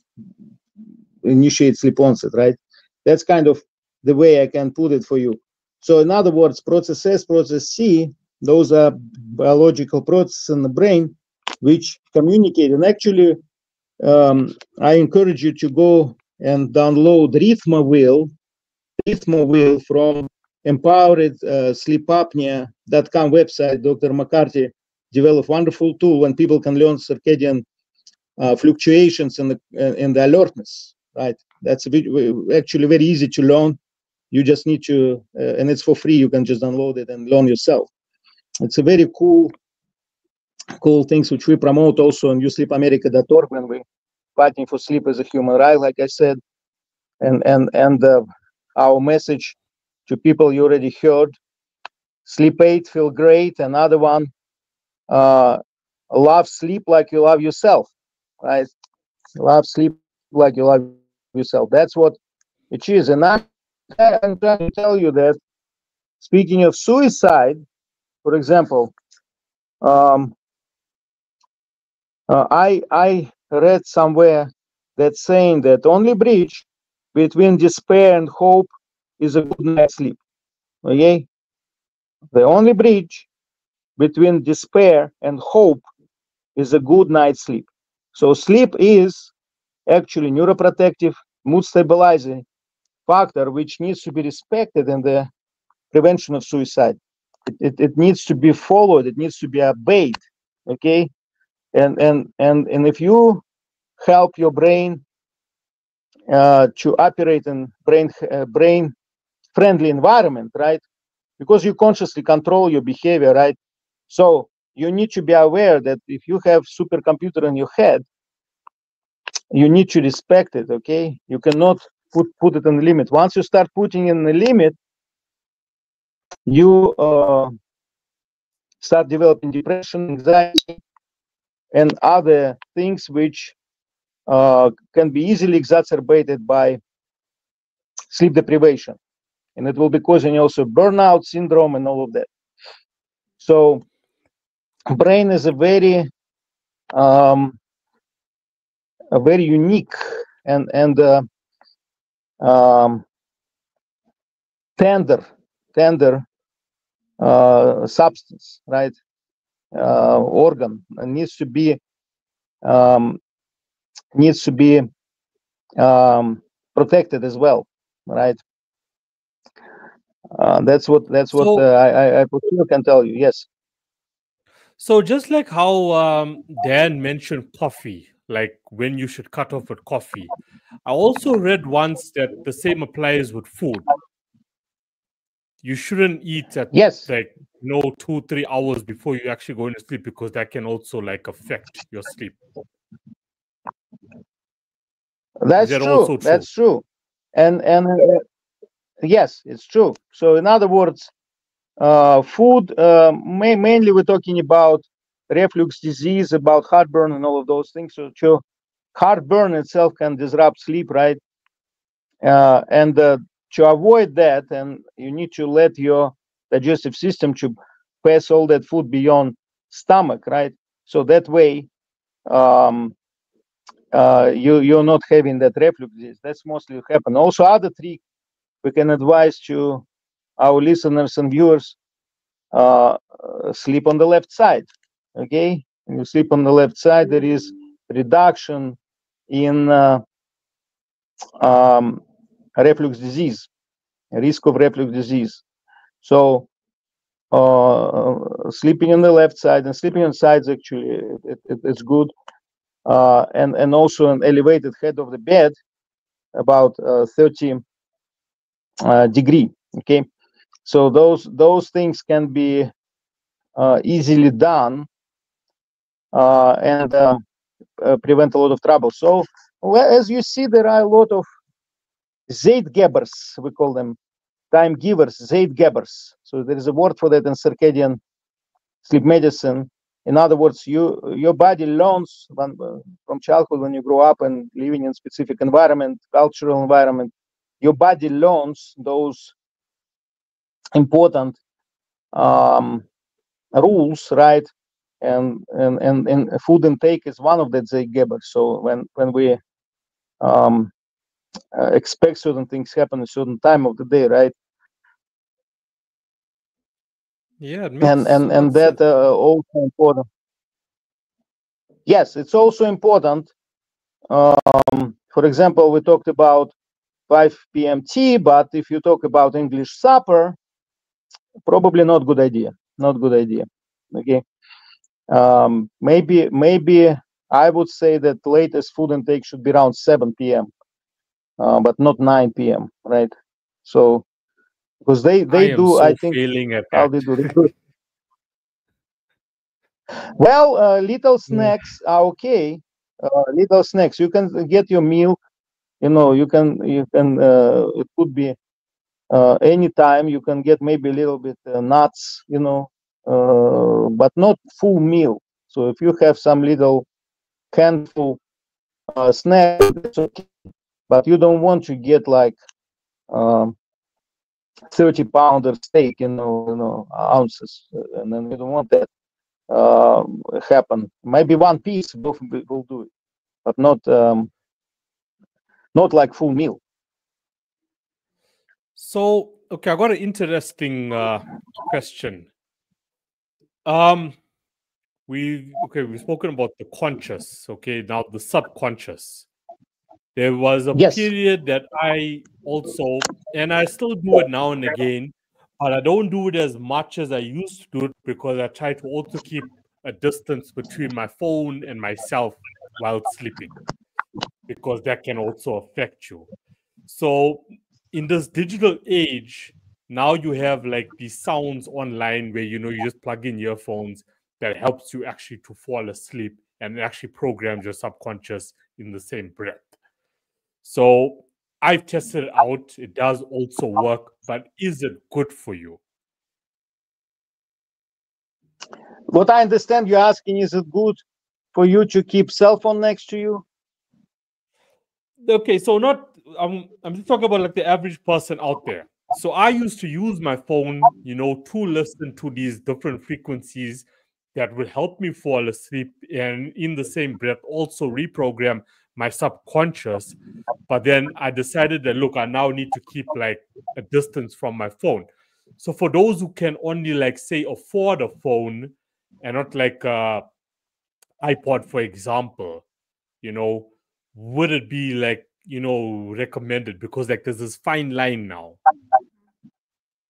Speaker 3: initiate sleep onset, right? That's kind of the way I can put it for you. So in other words, process S, process C, those are biological processes in the brain which communicate. And actually, I encourage you to go and download Rhythma Wheel from empoweredsleepapnea.com website. Dr. McCarthy developed a wonderful tool when people can learn circadian fluctuations in the alertness, right? That's actually very easy to learn. You just need to, and it's for free. You can just download it and learn yourself. It's a very cool things which we promote also on usleepamerica.org when we're fighting for sleep as a human right, like I said, and our message to people you already heard: sleep 8, feel great. Another one, love sleep like you love yourself, right? Love sleep like you love yourself. That's what it is. And I'm trying to tell you that, speaking of suicide, for example, I read somewhere that saying that only bridge between despair and hope is a good night's sleep. Okay? The only bridge between despair and hope is a good night's sleep. So sleep is actually neuroprotective, mood stabilizing factor which needs to be respected in the prevention of suicide. It needs to be followed. It needs to be obeyed. Okay? And if you help your brain to operate in brain friendly environment, right? Because you consciously control your behavior, right? So you need to be aware that if you have supercomputer in your head, you need to respect it. Okay, you cannot put it in the limit. Once you start putting in the limit, you start developing depression, anxiety, and other things which can be easily exacerbated by sleep deprivation, and it will be causing also burnout syndrome and all of that. So brain is a very a very unique and tender substance, right? Organ needs to be protected as well, right? That's what I for sure can tell you. Yes.
Speaker 2: So just like how Dan mentioned coffee, like when you should cut off with coffee, I also read once that the same applies with food. You shouldn't eat at like 2-3 hours before you actually go into sleep, because that can also like affect your sleep.
Speaker 3: That's true. That's true. And yes, it's true. So in other words, food, mainly we're talking about reflux disease, about heartburn and all of those things. So heartburn itself can disrupt sleep, right? And to avoid that, and you need to let your digestive system to pass all that food beyond stomach, right? So that way, you're not having that reflux disease. That's mostly what happen. Also, other trick we can advise to our listeners and viewers: sleep on the left side. Okay, when you sleep on the left side, there is reduction in reflux disease, risk of reflux disease. So sleeping on the left side and sleeping on sides actually it's good, and also an elevated head of the bed, about 30 degree. Okay, so those things can be easily done and prevent a lot of trouble. So as you see, there are a lot of Zeitgebers, we call them, time givers, Zeitgebers. So there is a word for that in circadian sleep medicine. In other words, your body learns from childhood, when you grow up and living in specific environment, cultural environment, your body learns those important rules, right? And food intake is one of the Zeitgebers. So when we expect certain things happen at a certain time of the day, right?
Speaker 2: Yeah,
Speaker 3: and that also important. Yes, it's also important. For example, we talked about 5 p.m. tea, but if you talk about English supper, probably not good idea. Not good idea. Okay. Maybe I would say that latest food intake should be around 7 p.m. But not 9 p.m. Right? So because they do, I think, how they do. Well, little snacks are okay. Little snacks. You can get your milk. You can. It could be anytime. You can get maybe a little bit nuts. But not full meal. So if you have some little handful snack, that's okay. But you don't want to get like 30-pounder steak, ounces, and then you don't want that happen. Maybe one piece will do it, but not like full meal.
Speaker 2: So, okay, I got an interesting question. We've spoken about the conscious. Okay, now the subconscious. There was a period that I also, and I still do it now and again, but I don't do it as much as I used to do it, because I try to also keep a distance between my phone and myself while sleeping, because that can also affect you. So in this digital age, now you have like these sounds online where you just plug in earphones that helps you actually to fall asleep, and it actually programs your subconscious in the same breath. So I've tested it out. It does also work, but is it good for you?
Speaker 3: What I understand you're asking, is it good for you to keep cell phone next to you?
Speaker 2: Okay, so not I'm just talking about like the average person out there. So I used to use my phone, to listen to these different frequencies that will help me fall asleep, and in the same breath also reprogram my subconscious. But then I decided that, look, I now need to keep like a distance from my phone. So for those who can only like say afford a phone and not like iPod, for example, you know, would it be like, you know, recommended? Because like there's this fine line now.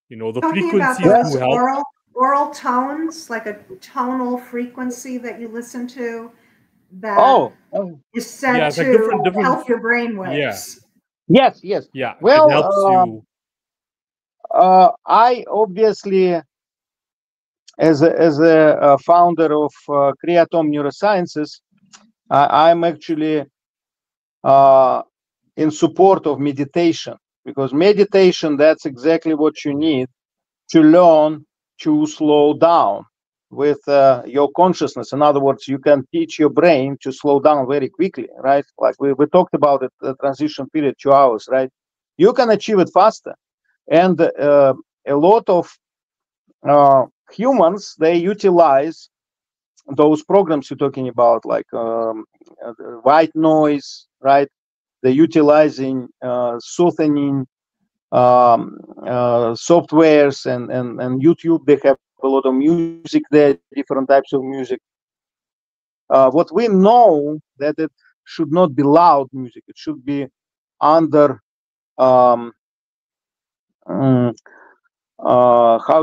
Speaker 2: You know, the frequencies do help.
Speaker 1: Oral tones, like a tonal frequency that you listen to that is sent to like help your brain waves.
Speaker 3: Yeah. Yes.
Speaker 2: Yeah.
Speaker 3: Well,
Speaker 2: it helps you.
Speaker 3: I obviously, as a founder of Creatome Neurosciences, I'm actually in support of meditation, because meditation, that's exactly what you need to learn to slow down with your consciousness. In other words, you can teach your brain to slow down very quickly, right? Like we talked about it, the transition period, 2 hours, right? You can achieve it faster. And a lot of humans, they utilize those programs you're talking about, like white noise, right? They're utilizing soothing softwares and YouTube. They have a lot of music there, different types of music. What we know that it should not be loud music. It should be under how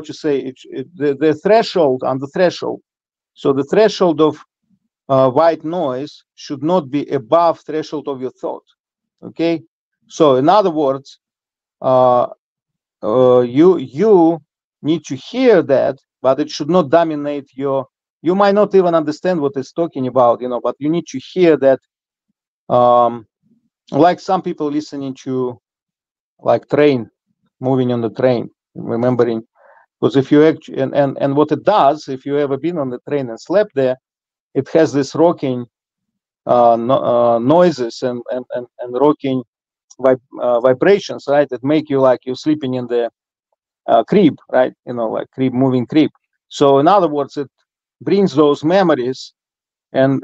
Speaker 3: to say the threshold, on the threshold. So the threshold of white noise should not be above threshold of your thought. Okay, so in other words, you need to hear that, but it should not dominate your. You might not even understand what it's talking about, you know, but you need to hear that. Like some people listening to, like train, moving on the train, remembering. Because if you actually, and what it does, if you ever been on the train and slept there, it has this rocking noises and rocking vibrations, right? That make you like you're sleeping in the crib, right? You know, like crib, moving crib. So in other words, it brings those memories and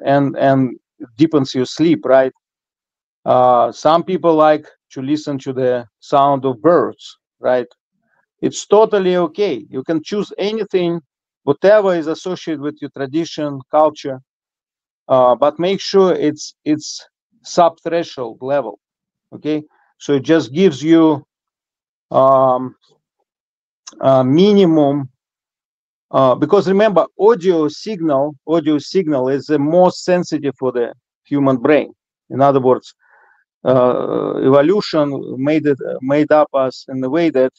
Speaker 3: deepens your sleep, right? Some people like to listen to the sound of birds, right? It's totally okay. You can choose anything, whatever is associated with your tradition, culture, but make sure it's sub-threshold level. Okay, so it just gives you minimum. Because remember, audio signal is the most sensitive for the human brain. In other words, evolution made up us in the way that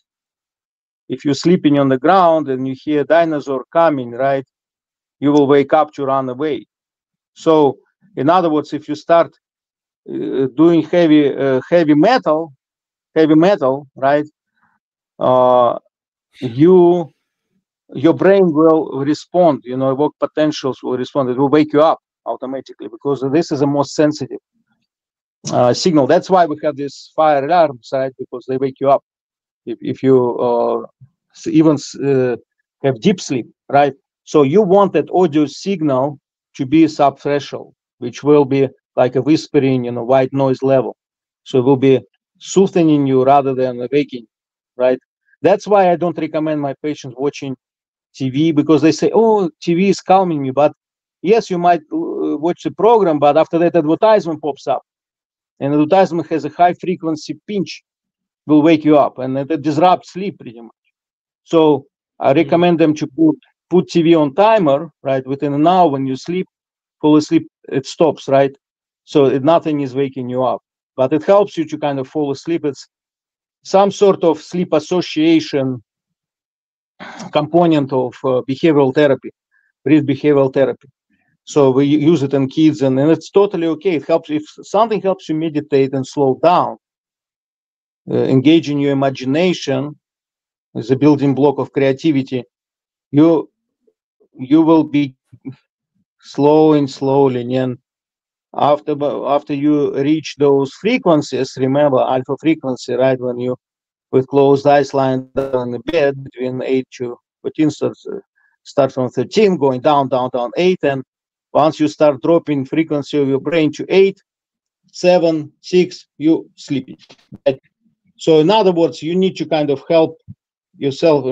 Speaker 3: if you're sleeping on the ground and you hear a dinosaur coming, right, you will wake up to run away. So, in other words, if you start doing heavy metal, right, your brain will respond. You know, evoked potentials will respond. It will wake you up automatically, because this is the most sensitive signal. That's why we have these fire alarms, right? Because they wake you up if you even have deep sleep, right? So you want that audio signal to be sub-threshold, which will be like a whispering, you know, white noise level. So it will be soothing you rather than waking, right? That's why I don't recommend my patients watching TV, because they say, oh, TV is calming me. But yes, you might watch the program, but after that advertisement pops up. And advertisement has a high frequency pinch, will wake you up, and it disrupts sleep pretty much. So I recommend them to put TV on timer, right? Within an hour when you fall asleep, it stops, right? So nothing is waking you up, but it helps you to kind of fall asleep. It's some sort of sleep association component of behavioral therapy, breath behavioral therapy. So we use it in kids, and it's totally okay. It helps if something helps you meditate and slow down. Engage in your imagination is a building block of creativity. You will be slowly, and after you reach those frequencies, remember alpha frequency, right? When you with closed eyes lying down in the bed between 8 to 14, start from 13, going down, 8, and once you start dropping frequency of your brain to 8, 7, 6, you sleepy. Right? So in other words, you need to kind of help yourself,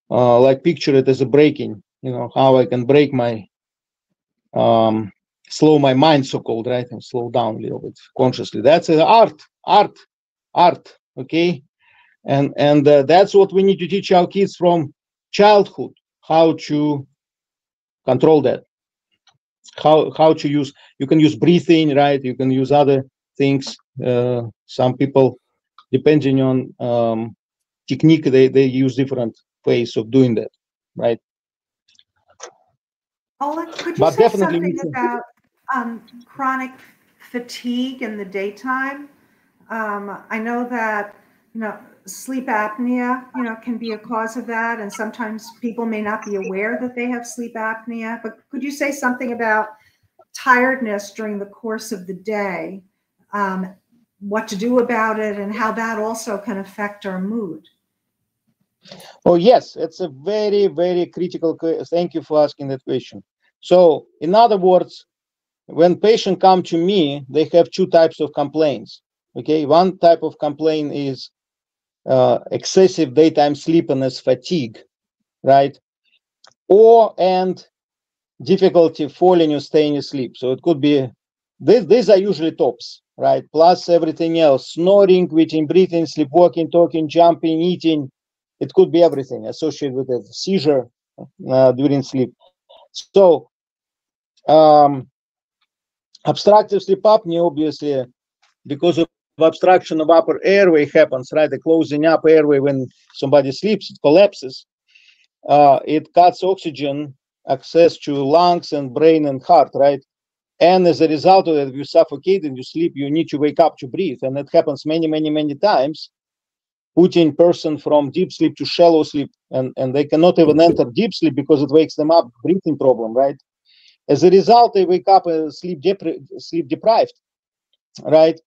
Speaker 3: like picture it as a breaking, how I can break my, slow my mind, so-called, right, and slow down a little bit consciously. That's an art, okay? And that's what we need to teach our kids from childhood, how to control that, how to use, you can use breathing, right? You can use other things. Some people, depending on technique, they use different ways of doing that, right?
Speaker 1: Oleg, could you say something about chronic fatigue in the daytime? I know that, sleep apnea, can be a cause of that, and sometimes people may not be aware that they have sleep apnea. But could you say something about tiredness during the course of the day, what to do about it, and how that also can affect our mood?
Speaker 3: Oh, yes, it's a very, very critical question. Thank you for asking that question. So, in other words, when patients come to me, they have two types of complaints. Okay, one type of complaint is excessive daytime sleepiness, fatigue, right? And difficulty falling or staying asleep. So it could be, these are usually tops, right? Plus everything else, snoring, quitting, breathing, sleepwalking, talking, jumping, eating. It could be everything associated with a seizure during sleep. So obstructive sleep apnea, obviously, because of obstruction of upper airway happens, right? The closing up airway when somebody sleeps, it collapses. It cuts oxygen access to lungs and brain and heart, right? And as a result of that, if you suffocate and you sleep, you need to wake up to breathe. And it happens many, many, many times, putting person from deep sleep to shallow sleep. And they cannot even enter deep sleep because it wakes them up, breathing problem, right? As a result, they wake up sleep deprived, right?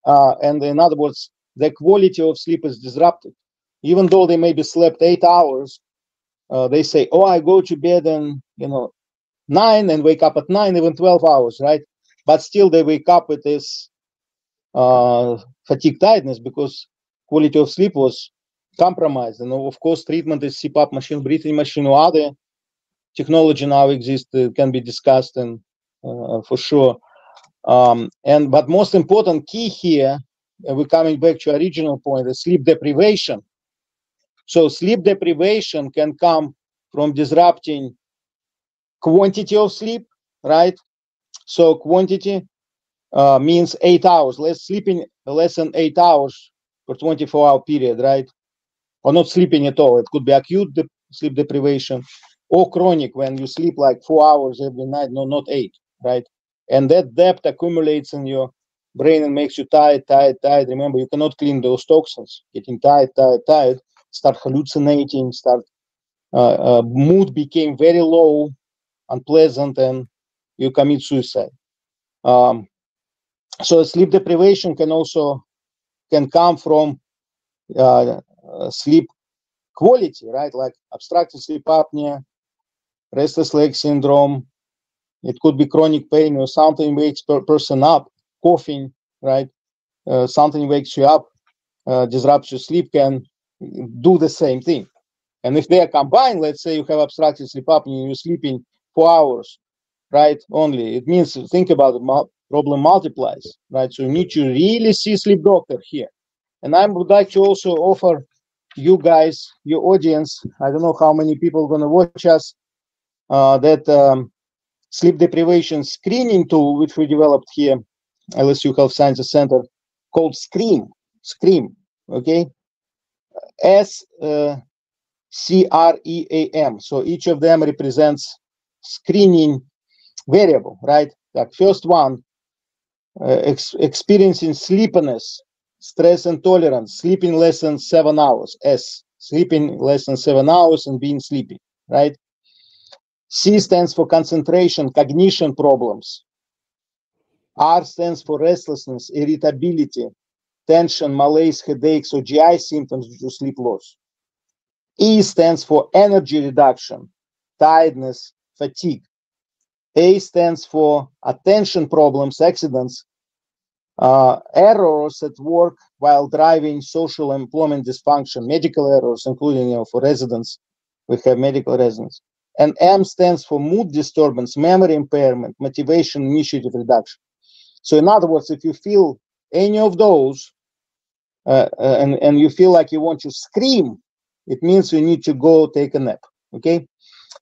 Speaker 3: And in other words, the quality of sleep is disrupted. Even though they maybe slept 8 hours, they say, oh, I go to bed and, 9 and wake up at 9, even 12 hours, right? But still they wake up with this fatigue tiredness because quality of sleep was compromised. And of course, treatment is CPAP machine, breathing machine, or other technology now exists, can be discussed, and for sure. But most important key here, we're coming back to original point, is sleep deprivation. So sleep deprivation can come from disrupting quantity of sleep, right? So quantity means 8 hours, sleeping less than 8 hours per 24-hour period, right? Or not sleeping at all. It could be acute sleep deprivation or chronic, when you sleep like 4 hours every night, no, not 8, right? And that depth accumulates in your brain and makes you tired. Remember, you cannot clean those toxins. Getting tired, start hallucinating, mood became very low, unpleasant, and you commit suicide. So sleep deprivation can come from sleep quality, right? Like obstructive sleep apnea, restless leg syndrome. It could be chronic pain or something wakes person up, coughing, right? Something wakes you up, disrupts your sleep, can do the same thing. And if they are combined, let's say you have obstructive sleep apnea, you're sleeping 4 hours, right? Only, it means, think about it, problem multiplies, right? So you need to really see sleep doctor here. And I would like to also offer you guys, your audience, I don't know how many people are going to watch us, that sleep deprivation screening tool, which we developed here, LSU Health Sciences Center, called SCREAM, okay? SCREAM. So each of them represents screening variable, right? Like first one, experiencing sleepiness, stress intolerance, sleeping less than 7 hours, S, sleeping less than 7 hours and being sleepy, right? C stands for concentration, cognition problems. R stands for restlessness, irritability, tension, malaise, headaches, or GI symptoms due to sleep loss. E stands for energy reduction, tiredness, fatigue. A stands for attention problems, accidents, errors at work while driving, social employment dysfunction, medical errors, including for residents, we have medical residents. And M stands for mood disturbance, memory impairment, motivation, initiative reduction. So in other words, if you feel any of those and you feel like you want to scream, it means you need to go take a nap. Okay,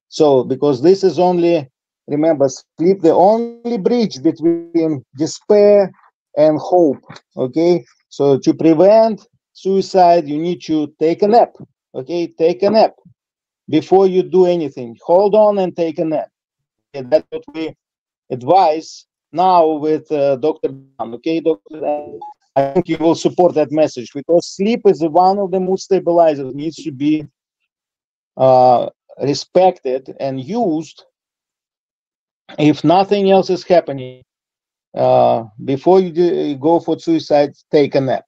Speaker 3: so because this is only, remember, sleep the only bridge between despair and hope. Okay, so to prevent suicide, you need to take a nap. Okay, take a nap before you do anything. Hold on and take a nap. Okay, that's what we advise now with Dr. Dan. Okay, Dr. Dan, I think you will support that message, because sleep is one of the mood stabilizers, needs to be respected and used if nothing else is happening. Before you go for suicide, take a nap.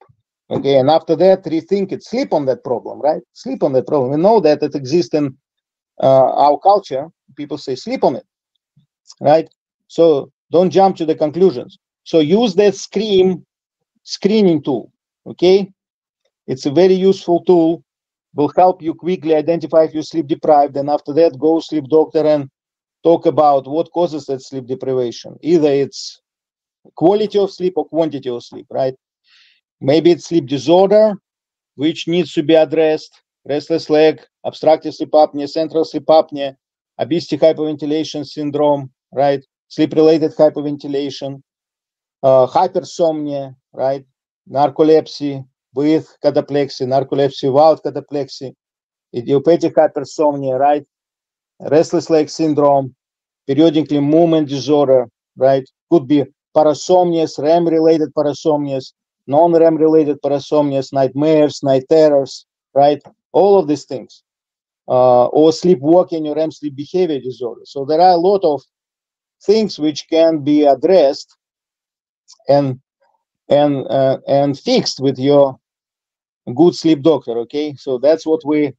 Speaker 3: Okay, and after that, rethink it. Sleep on that problem, right? Sleep on that problem. We know that it exists in our culture. People say sleep on it, right? So don't jump to the conclusions. So use that screening tool. Okay, it's a very useful tool. Will help you quickly identify if you're sleep deprived, and after that, go sleep doctor and talk about what causes that sleep deprivation. Either it's quality of sleep or quantity of sleep, right? Maybe it's sleep disorder, which needs to be addressed: restless leg, obstructive sleep apnea, central sleep apnea, obesity hyperventilation syndrome, right? Sleep-related hyperventilation, hypersomnia, right? Narcolepsy with cataplexy, narcolepsy without cataplexy, idiopathic hypersomnia, right? Restless leg syndrome, periodically movement disorder, right? Could be parasomnias, REM-related parasomnias, non-REM-related parasomnias, nightmares, night terrors, right? All of these things, or sleepwalking or REM sleep behavior disorder. So there are a lot of things which can be addressed and fixed with your good sleep doctor. Okay, so that's what we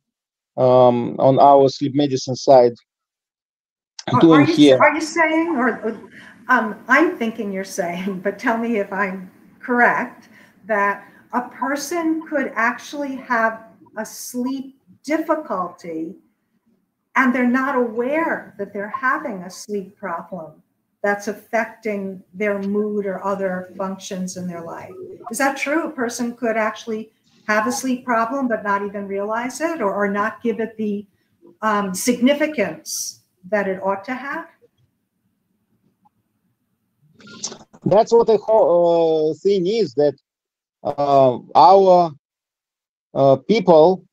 Speaker 3: on our sleep medicine side doing here.
Speaker 1: Are you saying, or I'm thinking you're saying, but tell me if I'm correct, that a person could actually have a sleep difficulty and they're not aware that they're having a sleep problem that's affecting their mood or other functions in their life? Is that true? A person could actually have a sleep problem but not even realize it, or not give it the significance that it ought to have?
Speaker 3: That's what the whole thing is, that our people,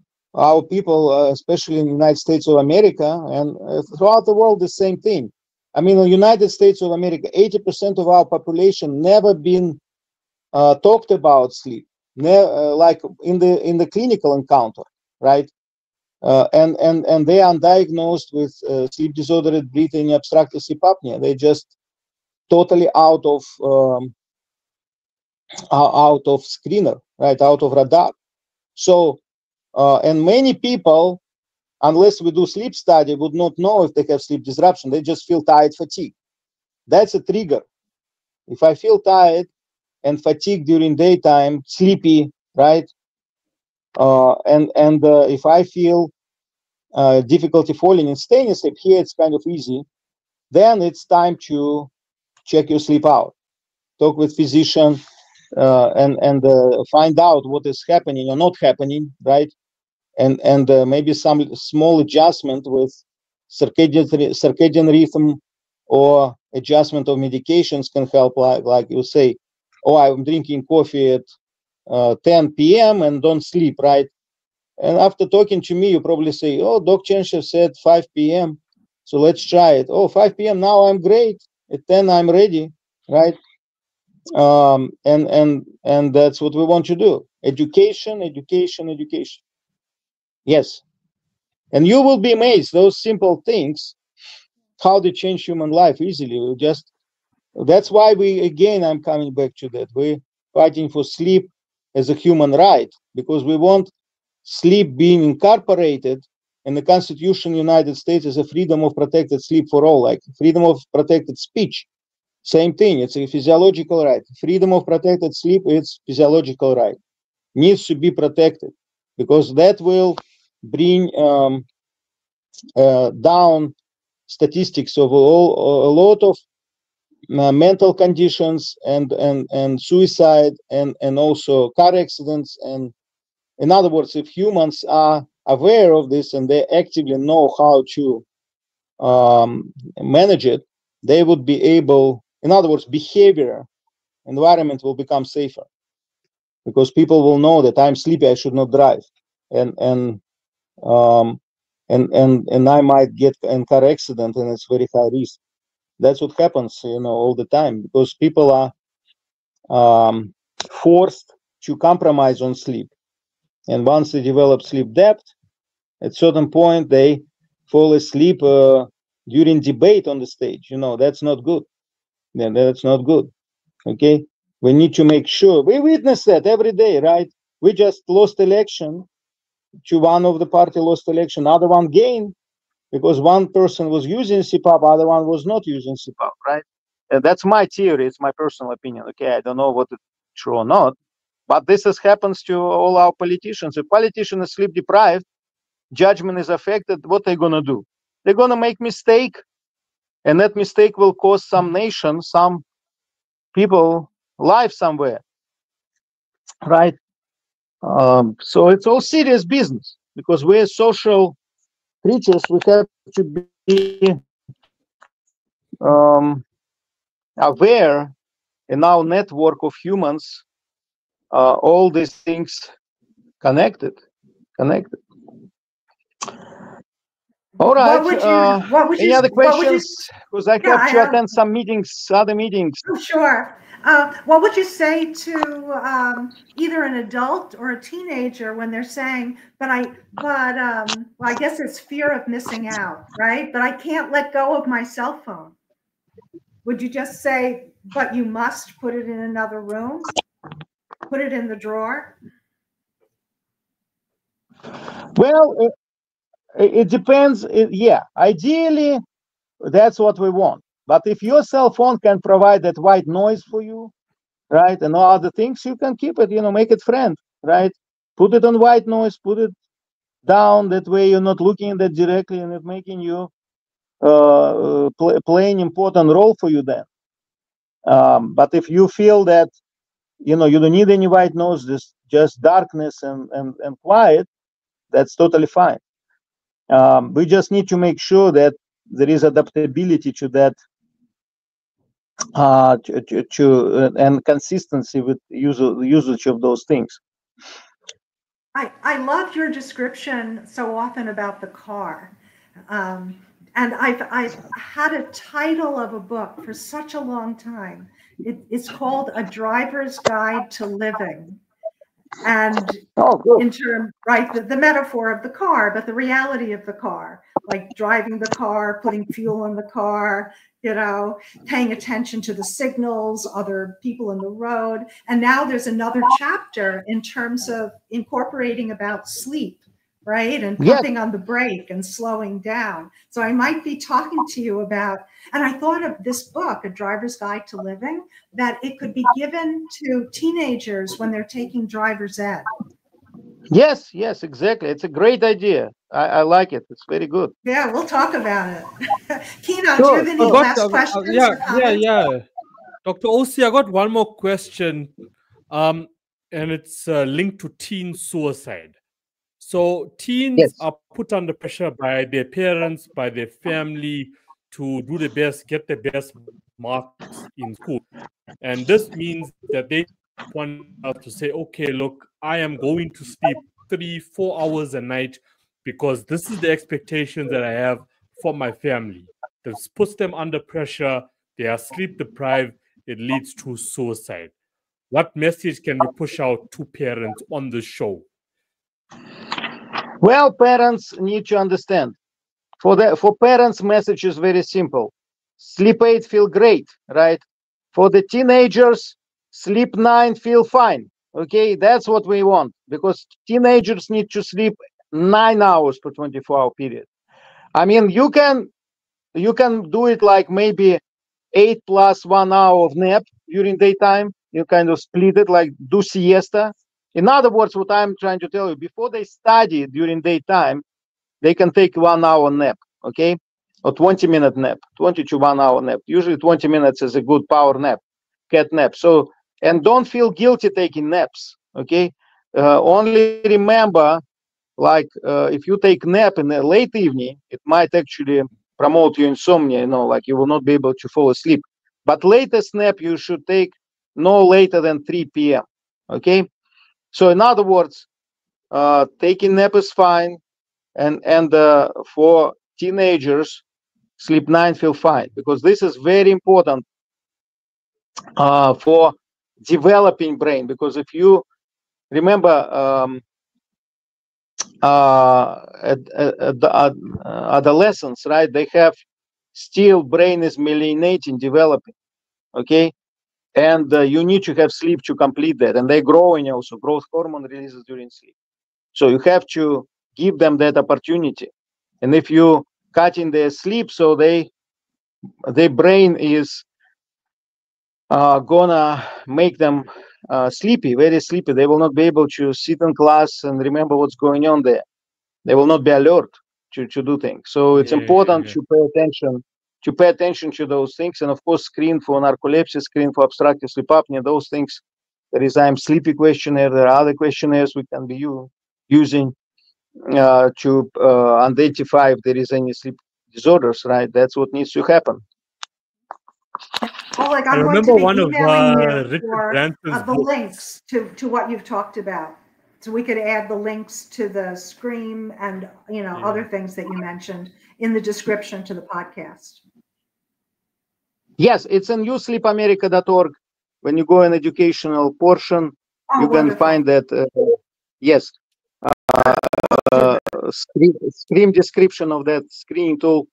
Speaker 3: especially in the United States of America and throughout the world, the same thing. I mean, in the United States of America, 80% of our population never been talked about sleep, like in the clinical encounter, right? And they are diagnosed with sleep disordered breathing, obstructive sleep apnea. They just totally out of screener, right? Out of radar. So, and many people, unless we do sleep study, would not know if they have sleep disruption. They just feel tired, fatigue. That's a trigger. If I feel tired and fatigue during daytime, sleepy, right? And if I feel difficulty falling and staying asleep, here it's kind of easy, then it's time to check your sleep out. Talk with physician and find out what is happening or not happening, right? And maybe some small adjustment with circadian rhythm or adjustment of medications can help, like you say, oh, I'm drinking coffee at 10 p.m. and don't sleep, right? And after talking to me, you probably say, oh, Doc Chenchev said 5 p.m. So let's try it. Oh, 5 p.m. Now I'm great. At 10, I'm ready, right? And that's what we want to do. Education, education, education. Yes. And you will be amazed, those simple things, how they change human life easily. That's why I'm coming back to that. We're fighting for sleep as a human right, because we want sleep being incorporated in the Constitution of the United States is a freedom of protected sleep for all, like freedom of protected speech. Same thing, it's a physiological right. Freedom of protected sleep, it's physiological right. Needs to be protected because that will bring down statistics of a lot of mental conditions and suicide and also car accidents. And in other words, if humans are aware of this and they actively know how to manage it, they would be able, in other words, behavior environment will become safer because people will know that I'm sleepy, I should not drive, and I might get in car accident and it's very high risk. That's what happens, all the time because people are forced to compromise on sleep, and once they develop sleep debt, at certain point they fall asleep during debate on the stage. That's not good. That's not good. Okay, we need to make sure we witness that every day, right? We just lost election to one of the party lost election, other one gained because one person was using CPAP, other one was not using CPAP, right? And that's my theory. It's my personal opinion. Okay, I don't know what it's true or not, but this happens to all our politicians. If politician is sleep deprived, judgment is affected. What they're gonna do? They're gonna make mistake, and that mistake will cost some nation, some people life somewhere, right? So it's all serious business because we're social creatures. We have to be aware in our network of humans, all these things connected. All right. Any other questions? Because I have to attend some meetings, other meetings.
Speaker 1: Oh, sure. What would you say to either an adult or a teenager when they're saying, well, I guess it's fear of missing out, right? But I can't let go of my cell phone. Would you just say, but you must put it in another room? Put it in the drawer?
Speaker 3: Well, it depends. Yeah, ideally, that's what we want. But if your cell phone can provide that white noise for you, right, and all other things, you can keep it, make it friend, right? Put it on white noise, put it down. That way you're not looking at that directly and it's making you play an important role for you then. But if you feel that, you don't need any white noise, just darkness and quiet, that's totally fine. We just need to make sure that there is adaptability to that, and consistency with usage of those things.
Speaker 1: I love your description so often about the car, and I've had a title of a book for such a long time. It's called A Driver's Guide to Living. And in terms, right, the metaphor of the car, but the reality of the car, like driving the car, putting fuel in the car, paying attention to the signals, other people in the road. And now there's another chapter in terms of incorporating about sleep, right? And pumping on the brake and slowing down. So I might be talking to you about, and I thought of this book, A Driver's Guide to Living, that it could be given to teenagers when they're taking driver's ed.
Speaker 3: Yes, exactly. It's a great idea. I like it. It's very good.
Speaker 1: Yeah, we'll talk about it. Kina, do you have any last questions?
Speaker 2: Yeah. Dr. Ossi, I got one more question, and it's linked to teen suicide. So teens are put under pressure by their parents, by their family to do the best, get the best marks in school. And this means that they want to say, okay, look, I am going to sleep 3-4 hours a night because this is the expectation that I have for my family. This puts them under pressure. They are sleep deprived. It leads to suicide. What message can we push out to parents on the show?
Speaker 3: Well, parents need to understand. For parents, message is very simple. Sleep 8, feel great, right? For the teenagers, sleep 9, feel fine. Okay, that's what we want because teenagers need to sleep 9 hours per 24-hour period. I mean, you can do it like maybe 8 plus 1 hour of nap during daytime. You kind of split it, like do siesta. In other words, what I'm trying to tell you, before they study during daytime, they can take 1 hour nap, okay? Or 20-minute nap, 20 to 1 hour nap. Usually 20 minutes is a good power nap, cat nap. So, and don't feel guilty taking naps, okay? Only remember, like if you take nap in the late evening, it might actually promote your insomnia, you know, like you will not be able to fall asleep. But latest nap you should take no later than 3 p.m., okay? So in other words, taking nap is fine, and for teenagers, sleep 9 feel fine, because this is very important for developing brain. Because if you remember, adolescents, right? They have still brain is myelinating, developing, okay? And you need to have sleep to complete that. And they're growing also. Growth hormone releases during sleep. So you have to give them that opportunity. And if you cut in their sleep, so their brain is gonna make them sleepy, very sleepy. They will not be able to sit in class and remember what's going on there. They will not be alert to do things. So it's important to pay attention to those things. And of course, screen for narcolepsy, screen for obstructive sleep apnea, those things. There is I'm sleepy questionnaire. There are other questionnaires we can be using to identify if there is any sleep disorders, right? That's what needs to happen.
Speaker 1: Oleg, I'm going to be emailing you for the links to what you've talked about. So we could add the links to the Scream and, you know, other things that you mentioned in the description to the podcast.
Speaker 3: Yes, it's on usleepamerica.org. When you go in educational portion, you can find that. Yes, Scream description of that screening tool.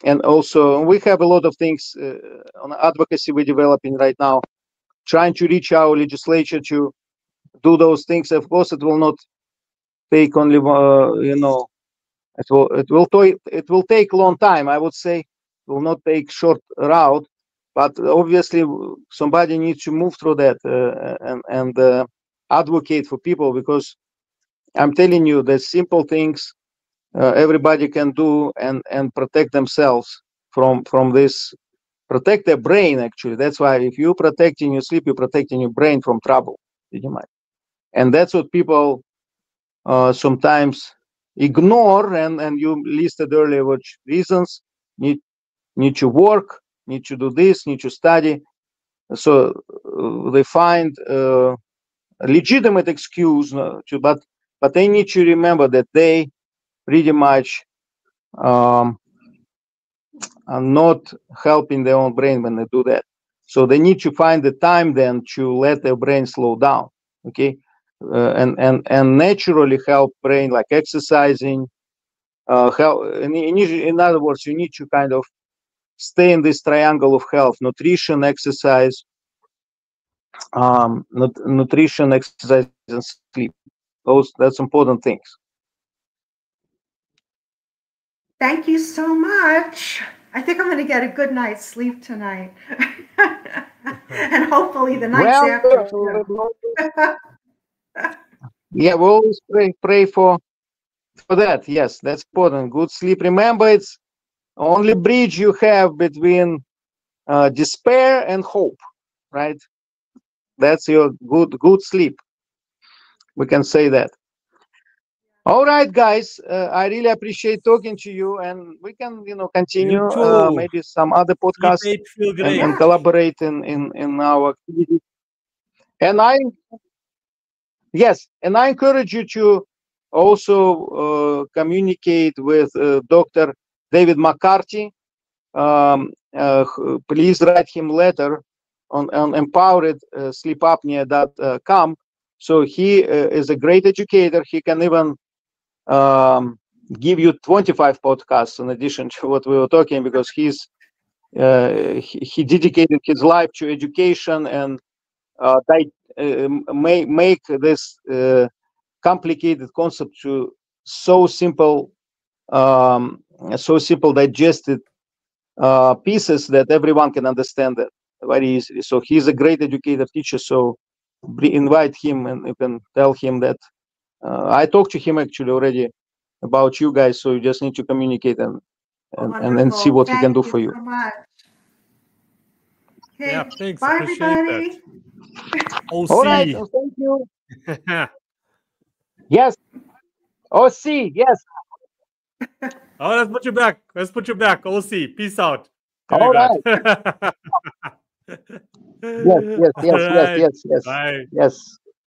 Speaker 3: And also we have a lot of things on advocacy we're developing right now, trying to reach our legislature to do those things. Of course, it will not take only, you know, it will take a long time. I would say it will not take short route, but obviously somebody needs to move through that and advocate for people, because I'm telling you, the simple things everybody can do and protect themselves from this, protect their brain. Actually, that's why if you protecting your sleep, you're protecting your brain from trouble. And that's what people sometimes ignore. And you listed earlier which reasons: need to work, need to do this, need to study. So they find a legitimate excuse but they need to remember that they pretty much are not helping their own brain when they do that. So they need to find the time then to let their brain slow down, okay? And naturally help brain, like exercising, in other words, you need to kind of stay in this triangle of health: nutrition, exercise, nutrition, exercise, and sleep. That's important things.
Speaker 1: Thank you so much. I think I'm going to get a good night's sleep tonight. And hopefully the nights after.
Speaker 3: Yeah, we always pray for that. Yes, that's important. Good sleep. Remember, it's only bridge you have between despair and hope, right? That's your good sleep. We can say that. All right, guys. I really appreciate talking to you, and we can, continue maybe some other podcasts and collaborate in our activities. And I encourage you to also communicate with Dr. David McCarthy. Please write him letter on empoweredsleepapnea.com. So he is a great educator. He can even give you 25 podcasts in addition to what we were talking, because he dedicated his life to education and make this complicated concept to so simple, digested pieces that everyone can understand it very easily. So he's a great educative teacher. So invite him, and you can tell him that I talked to him actually already about you guys. So you just need to communicate and see what he can do for you.
Speaker 1: So much. Okay.
Speaker 2: Yeah, thanks.
Speaker 1: Bye,
Speaker 2: Appreciate
Speaker 1: everybody.
Speaker 2: that. OC.
Speaker 3: All right. Well, thank you. Yes. OC. Yes.
Speaker 2: Oh, let's put you back. Let's put you back. OC. Peace out.
Speaker 3: All right. Yes.
Speaker 2: Right.
Speaker 3: Yes.
Speaker 2: Bye.
Speaker 3: Yes.